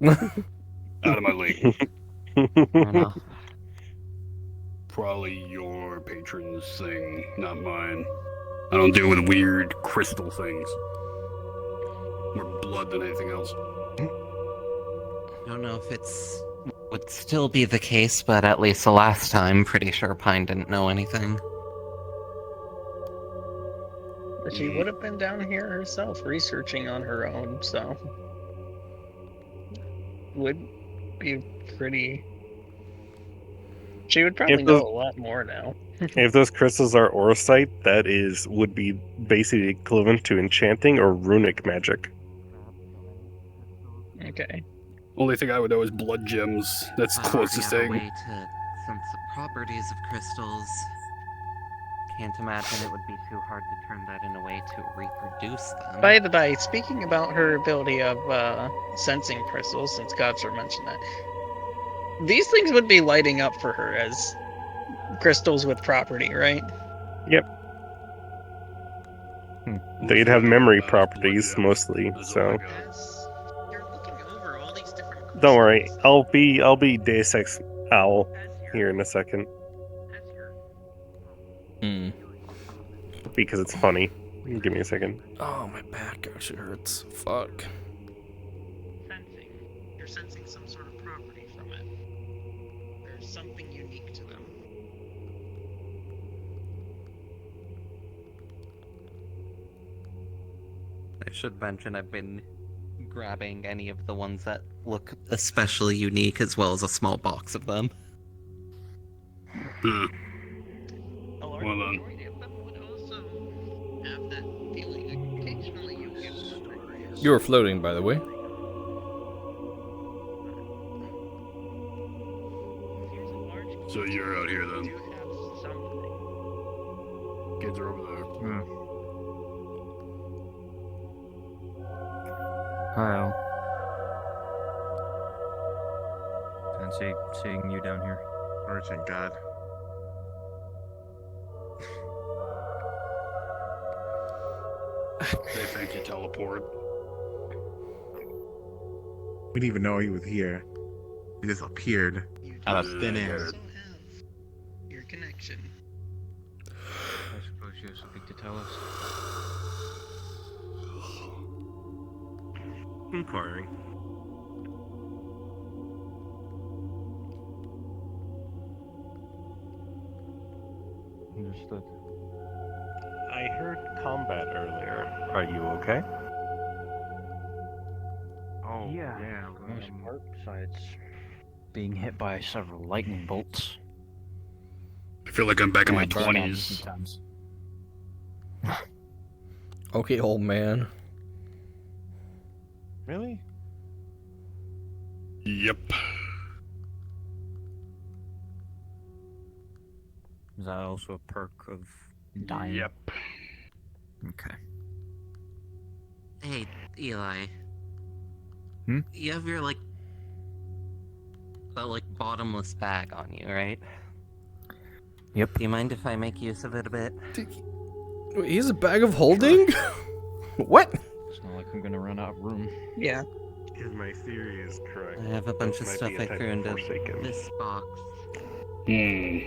Out of my league. Fair enough. Probably your patron's thing, not mine. I don't deal with weird crystal things. More blood than anything else. Don't know if it's would still be the case, but at least the last time, pretty sure Pine didn't know anything. but she would have been down here herself researching on her own, so would be pretty. She would probably If know those- a lot more now. If those crystals are orosite, that would be basically equivalent to enchanting or runic magic. Okay. Only thing I would know is blood gems. That's the But closest the other thing. way to sense the properties of crystals. Can't imagine it would be too hard to turn that in a way to reproduce them. By the by, speaking about her ability of sensing crystals, since Gotcher mentioned that, these things would be lighting up for her as crystals with property, right? They'd have memory properties mostly, so As you're looking over all these different don't worry. crystals, I'll be Deus Ex Owl here in a second as you're Hmm. because it's funny. Give me a second. Oh, my back actually hurts. Fuck. sensing, you're sensing some sort of property from it. There's something unique to them. I should mention I've been grabbing any of the ones that look especially unique, as well as a small box of them. Hmm. A large Well done. majority of them would also have that feeling. Occasionally you get stories. You were floating, by the way. Here's a large So you're out here you then. do have something. Kids are over there. Hi, fancy seeing you down here. Oh, thank God. They think you teleport. We didn't even know he was here. He just appeared. You do Out of thin air. also have your connection. I suppose you have something to tell us. Inquiring. Understood. I heard combat earlier. Are you okay? Oh, Yeah, yeah. for the most part, besides being hit by several lightning bolts. I feel like I'm back in my And stabbed a 20s. few times. Okay, old man. Really? Yep. Is that also a perk of dying? Yep. Okay. Hey, Eli. Hmm? You have your, that, bottomless bag on you, right? Yep. Do you mind if I make use of it a bit? Wait, he's a bag of holding? What? It's not like I'm gonna run out of room. Yeah. If my theory is correct, I have a bunch of might stuff be a I type threw of into Forsaken. this box. Hmm.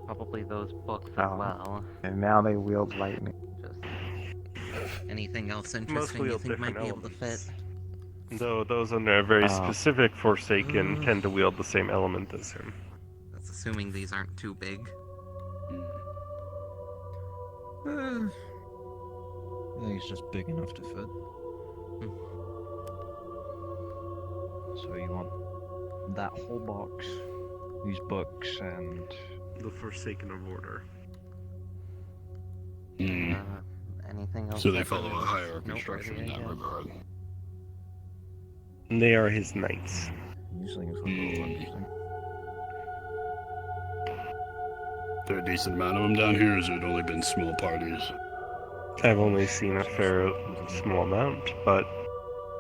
Probably those books as Oh. well. And now they wield lightning. Just anything else Most interesting you wield think might different be able to fit? elements. Though those under a very Oh. specific Forsaken tend to wield the same element as him. That's assuming these aren't too big. I think it's just big enough to fit. So you want that whole box, these books, and The Forsaken of Order. Hmm. Anything else? So they that follow really a looks hierarchy noteworthy, structure in I that guess? regard. They are his knights. these things look a little interesting. There a decent amount of them down here, or has it only been small parties? I've only seen a fair small amount, but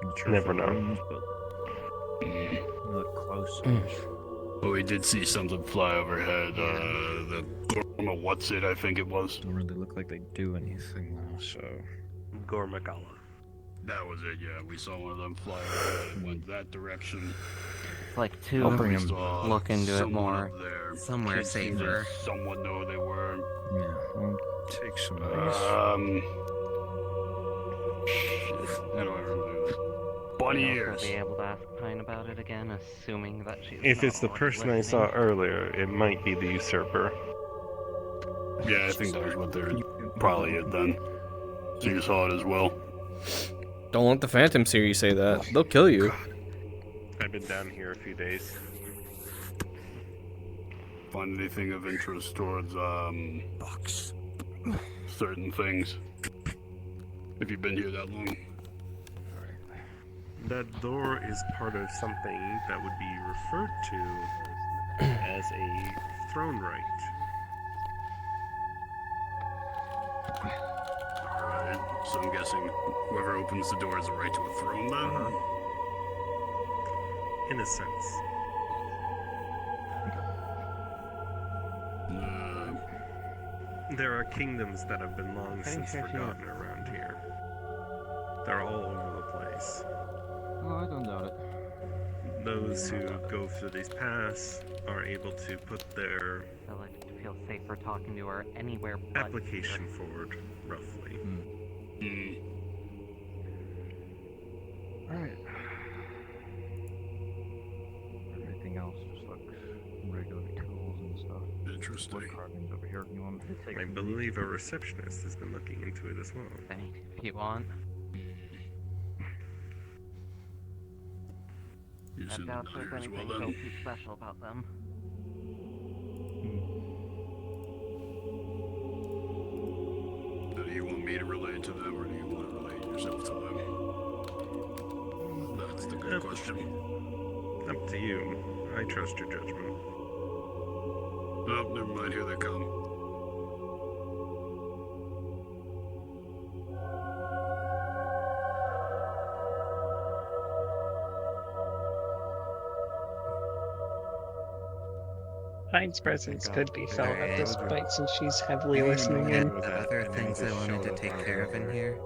I'm sure never for know. rooms, but Hmm. they look close. Well, we did see something fly overhead. The I don't know what's it. I think it was. Don't really look like they do anything though. So Gormagala. That was it. Yeah, we saw one of them fly overhead. Went that direction. It's like to I'll bring We him. saw look into it someone more. up there. Somewhere Can't seem to safer. somewhat know who they were. Yeah, I'll take some of these. Shit, how do I remember this? Bunny I'll ears. be able to ask Pine about it again, assuming that she's If not it's the already person I listening. saw earlier, it might be the usurper. Yeah, I think that was what they're probably it then. So you saw it as well. Don't let the Phantom series say that. They'll kill you. I've been down here a few days. Find anything of interest towards Box. certain things? If you've been here that long. That door is part of something that would be referred to as a throne right. Alright, so I'm guessing whoever opens the door has a right to a throne then? In a sense. There are kingdoms that have been long since forgotten around here. They're all over the place. Oh, I don't doubt it. Those who go through these paths are able to put their I like to feel safer talking to her anywhere but application forward, roughly. Alright. Everything else just looks regular tools and stuff. Interesting. Wood carvings over here. You want me to take I some? believe a receptionist has been looking into it as well. if you want. You I seen doubt the there's as well anything so then? too special about them. Do you want me to relay it to them, or do you want to relay it yourself to them? That's the good question. Up to you. I trust your judgment. Oh, never mind. Here they come. Pine's presence could be felt at this Alright. point since she's heavily listening in. Other things I wanted to take care of in here.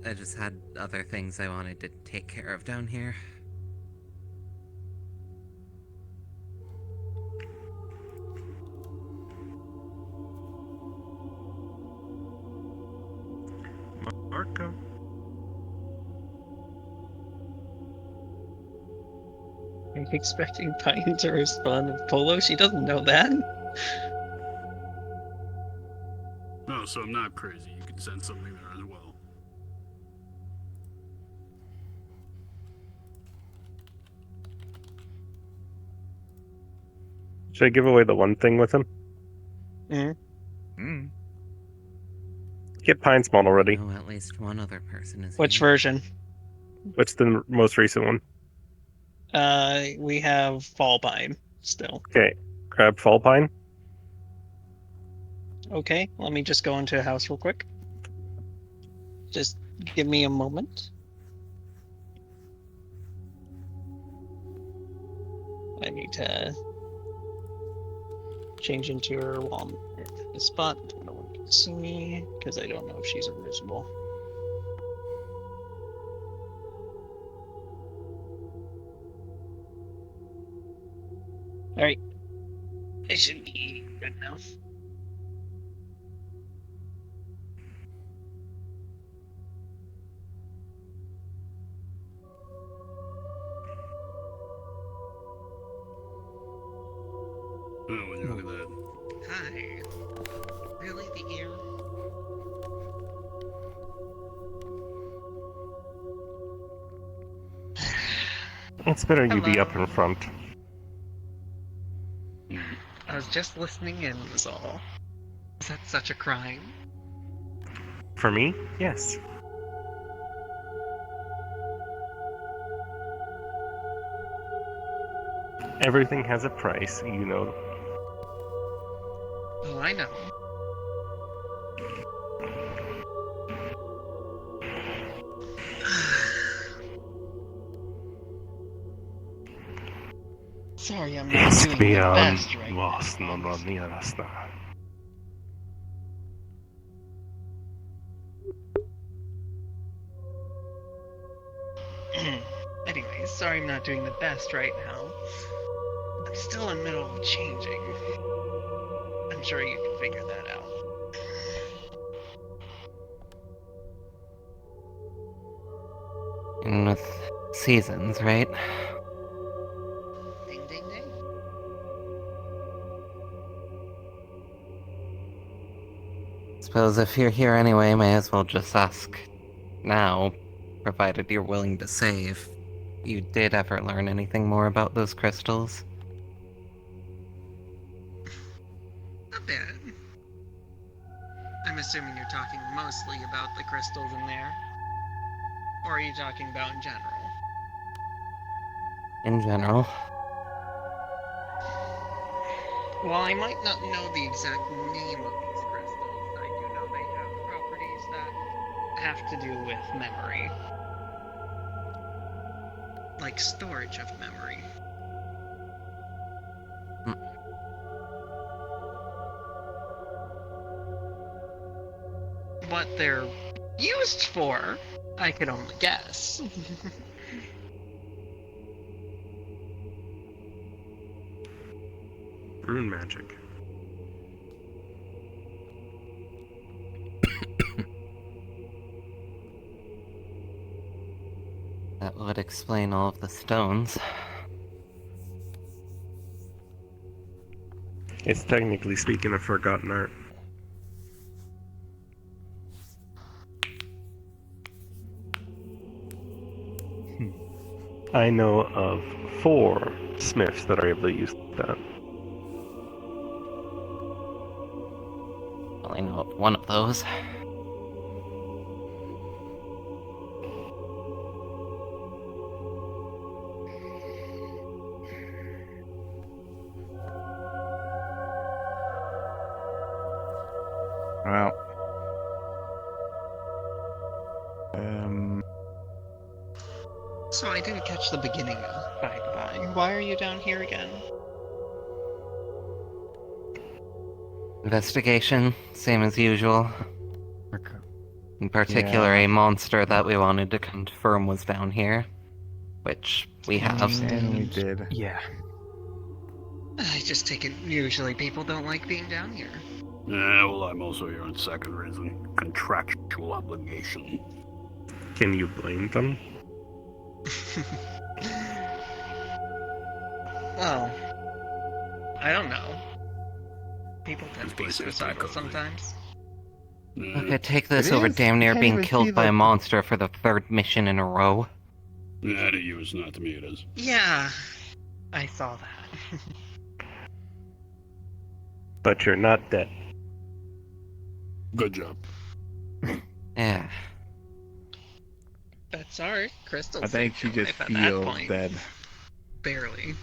I just had other things I wanted to take care of down here. Marco? Are you expecting Pine to respond with Polo? She doesn't know that. Oh, so I'm not crazy. You can send something there as well. Should I give away the one thing with him? Mm-hmm. Get Pine Spawn already. Oh, at least one other person is Which here. version? What's the most recent one? We have Fall Pine still. Okay, grab Fall Pine. Okay, let me just go into a house real quick. Just give me a moment. I need to change into her while I'm at the spot. No one can see me because I don't know if she's invisible. Alright. I should be good now. Oh, would you look at that? Hi. Really, the ear? It's better you be Hello. up in front. I was just listening in, was all. Is that such a crime? For me, yes. Everything has a price, you know. Oh, I know. Sorry, I'm not doing the best right now. Anyways, sorry I'm not doing the best right now. I'm still in the middle of changing. I'm sure you can figure that out. And with seasons, right? Ding ding ding. Suppose if you're here anyway, may as well just ask now, provided you're willing to say if you did ever learn anything more about those crystals. Not bad. I'm assuming you're talking mostly about the crystals in there. Or are you talking about in general? In general. While I might not know the exact name of these crystals, I do know they have properties that have to do with memory. Like storage of memory. What they're used for, I could only guess. Rune magic. That would explain all of the stones. It's technically speaking a forgotten art. I know of 4 smiths that are able to use that. Well, I know of one of those. Well. So I didn't catch the beginning of Bye. Why are you down here again? Investigation, same as usual. Okay. In particular, Yeah. a monster that we wanted to confirm was down here. Which we have. And we did. Yeah. I just take it usually people don't like being down here. Yeah, well, I'm also here on second reason. Contractual obligation. Can you blame them? Well, I don't know. People tend to be place is suicidal back on. sometimes. Okay, take this It over is. damn You near can't being even see killed by the- a monster for the 3rd mission in a row. Nah, to you it's not, to me it is. Yeah, I saw that. But you're not dead. Good job. Yeah. That's alright. Crystal I think saved she your just life at that feels point. dead. Barely.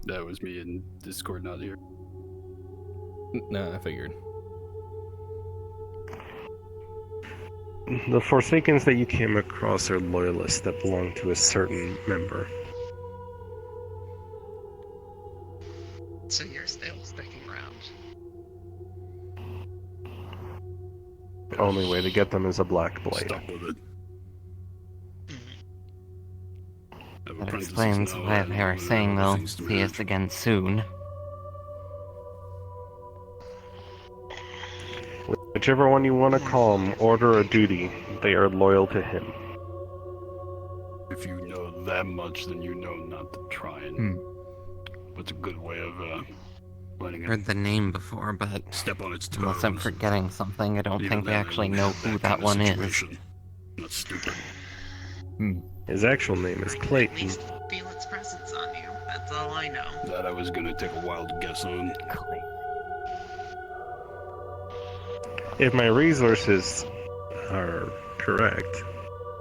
That was me in Discord, not here. No, I figured. The Forsakens that you came across are loyalists that belong to a certain member. So you're still sticking around. The only way to get them is a black blade. Stuck with it. That explains why they were saying they'll see us again soon. Whichever one you want to call them, order or duty, they are loyal to him. If you know that much, then you know not to try and. What's a good way of letting it Heard the name before, but step on its toes? unless I'm forgetting something, I don't Even think I then, actually wouldn't know have who kind that of one is. situation. Not stupid. His actual name is At Clayton. least feel its presence on you. That's all I know. That I was gonna take a wild guess on. If my resources are correct,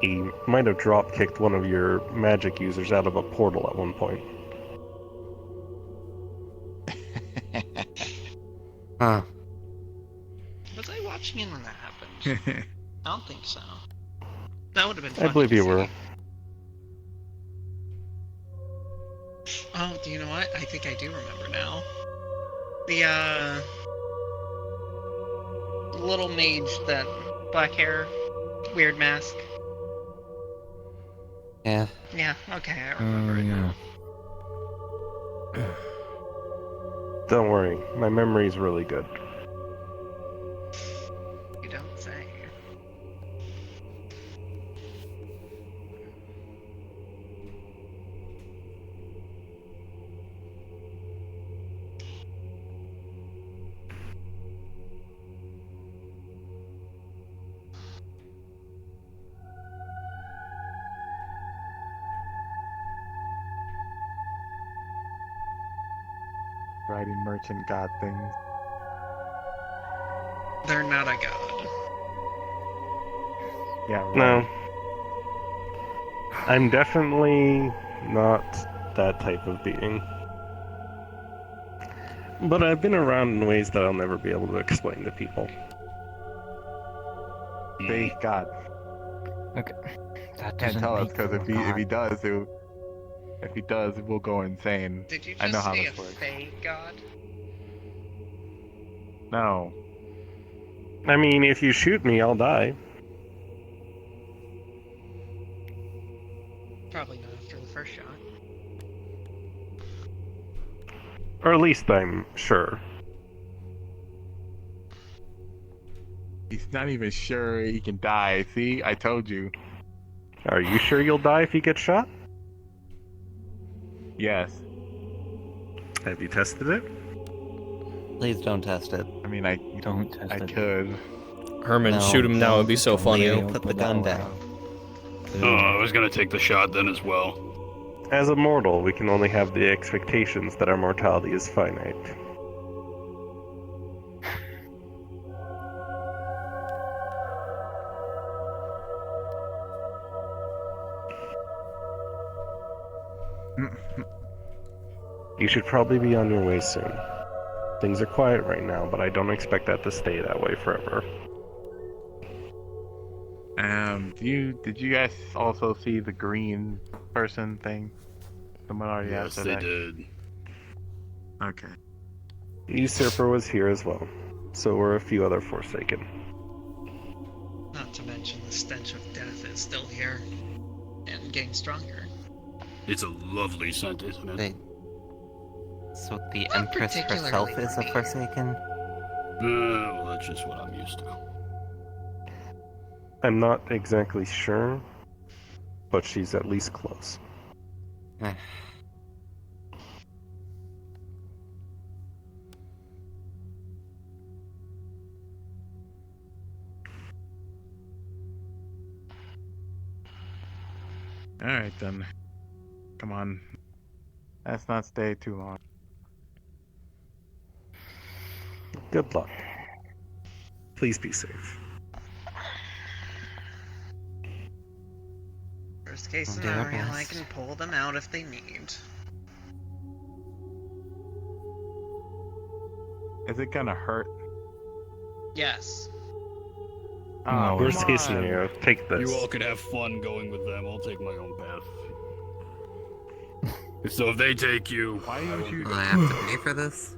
he might have drop-kicked one of your magic users out of a portal at one point. Huh. Was I watching it when that happened? I don't think so. That would have been I fun believe to you see. were. Oh, do you know what? I think I do remember now. The little mage, that black hair, weird mask. Yeah. Yeah, okay, I remember it now. Don't worry, my memory's really good. You don't say. Writing merchant god things. They're not a god. Yeah, right. No. I'm definitely not that type of being. But I've been around in ways that I'll never be able to explain to people. Base god. Okay. That Can't doesn't tell us make because them if a god. he does, we'll go insane. Did you I know just how say this a works. fey god? No. I mean, if you shoot me, I'll die. Probably not after the first shot. Or at least I'm sure. He's not even sure he can die. See, I told you. Are you sure you'll die if you get shot? Yes. Have you tested it? Please don't test it. I mean, I Don't test it. could. Herman, No, shoot him now. It'd be so funny. Leo, put the gun down. Oh, I was gonna take the shot then as well. As a mortal, we can only have the expectations that our mortality is finite. You should probably be on your way soon. Things are quiet right now, but I don't expect that to stay that way forever. Did you guys also see the green person thing? Someone already Yes, asked they that. did. Okay. Usurper was here as well. So were a few other Forsaken. Not to mention the stench of death is still here. And getting stronger. It's a lovely scent, isn't it? Wait. So the Not Empress herself particularly is a for me. Forsaken? Well, that's just what I'm used to. I'm not exactly sure, but she's at least close. Alright then. Come on. Let's not stay too long. Good luck. Please be safe. Worst case We'll do our scenario, I best. can pull them out if they need. Is it gonna hurt? Yes. Oh, Worst come case on. scenario, take this. You all could have fun going with them. I'll take my own path. So if they take you, Why don't you? Will I have to pay for this?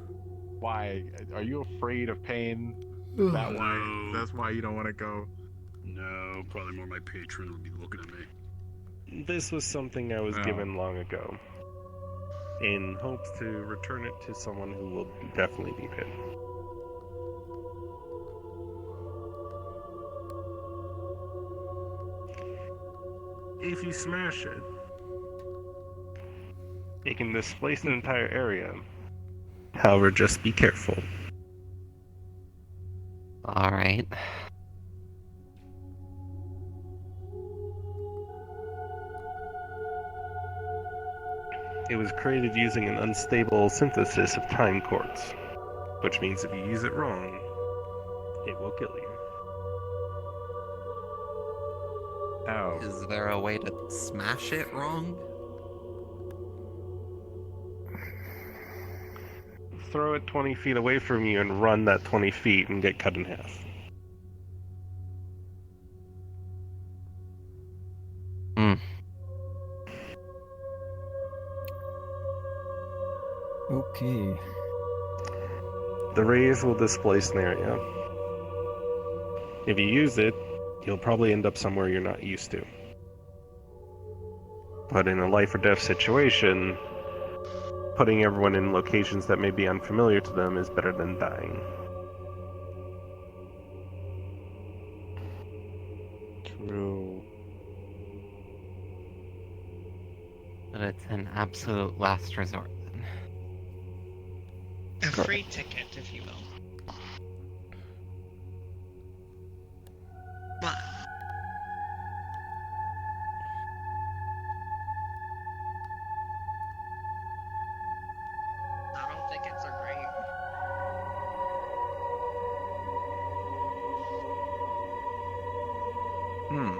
Why? Are you afraid of pain? Is that why? No. That's why you don't want to go. No, probably more my patron would be looking at me. This was something I was Oh. given long ago, in hopes to return it to someone who will definitely need it. If you smash it, it can displace an entire area. However, just be careful. Alright. It was created using an unstable synthesis of time quartz, which means if you use it wrong, it will kill you. Oh. Is there a way to smash it wrong? Throw it 20 feet away from you and run that 20 feet and get cut in half. Hmm. Okay. The rays will displace an area. If you use it, you'll probably end up somewhere you're not used to. But in a life or death situation, putting everyone in locations that may be unfamiliar to them is better than dying. True. But it's an absolute last resort then. A free ticket, if you will. But not all tickets are great. Hmm.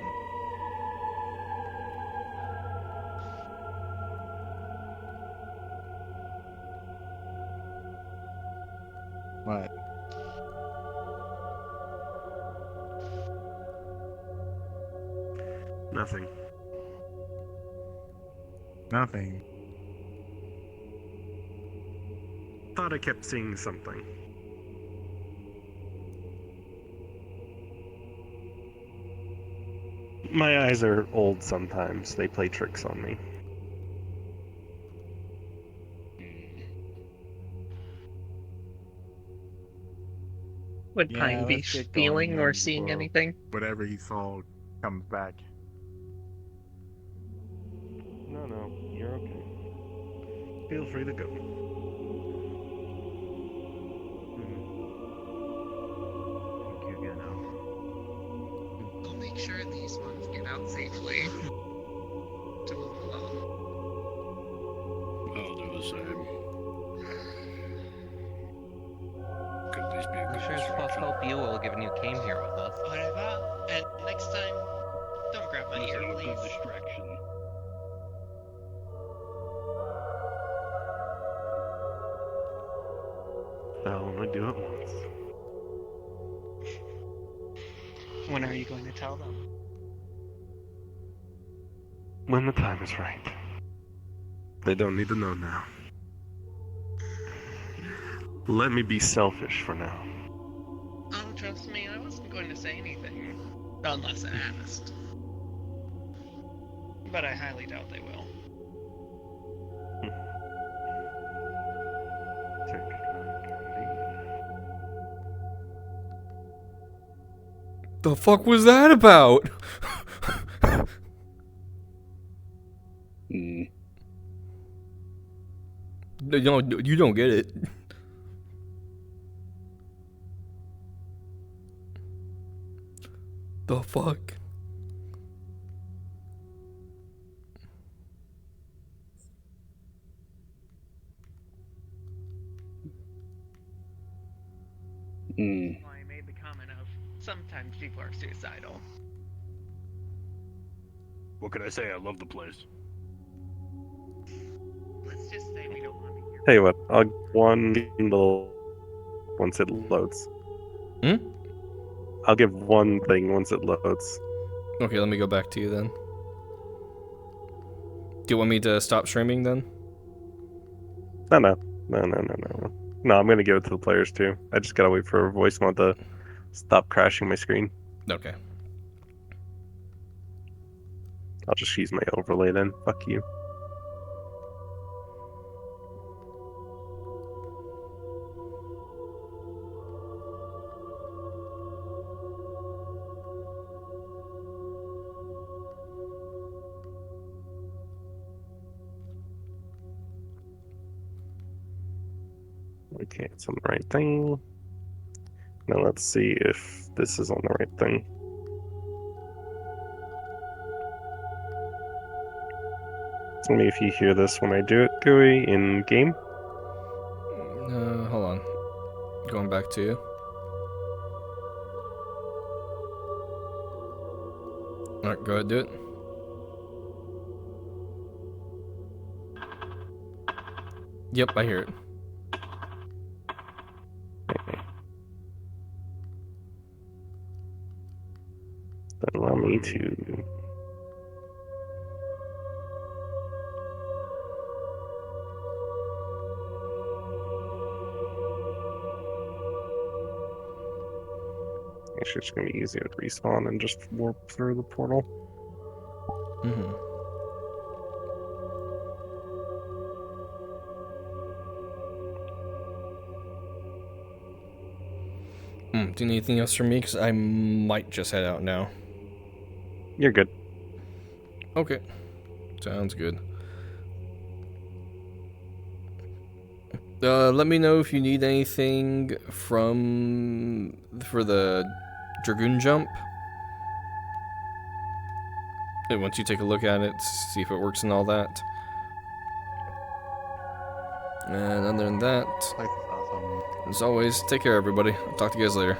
What? Nothing. Nothing. Thought I kept seeing something. My eyes are old sometimes. They play tricks on me. Would Yeah, Pine be let's get going feeling or then seeing before anything? whatever he saw comes back. No, you're okay. Feel free to go. Thank you again, Al. I'll make sure these ones get out safely. To move along. I'll do the same. Could at least be a I good sure as fuck distraction. hope you will, given you came here with us. Whatever. And next time, don't grab my Listen, ear, I'm a good please. distraction. I'll only do it once. When are you going to tell them? When the time is right. They don't need to know now. Let me be selfish for now. Oh, trust me, I wasn't going to say anything. Unless I asked. But I highly doubt they will. Take The fuck was that about? Hmm. No, you don't get it. The fuck? Hmm. Well, I made the comment of sometimes people are suicidal. What could I say? I love the place. Let's just say we don't want to hear. Tell you what, I'll one little once it loads. Hmm? I'll give one thing once it loads. Okay, let me go back to you then. Do you want me to stop streaming then? No. No, I'm gonna give it to the players too. I just gotta wait for voice mod to stop crashing my screen. Okay. I'll just use my overlay then. Fuck you. Okay, it's on the right thing. Now let's see if this is on the right thing. Tell me if you hear this when I do it, GUI, in game. Hold on. Going back to you. Alright, go ahead, do it. Yep, I hear it. Then allow me to. Actually, it's gonna be easier to respawn and just warp through the portal. Mm-hmm. Do you need anything else from me? Because I might just head out now. You're good. Okay. Sounds good. Let me know if you need anything for the Dragoon jump. And once you take a look at it, see if it works and all that. And other than that, Place is awesome. as always, take care everybody. I'll talk to you guys later.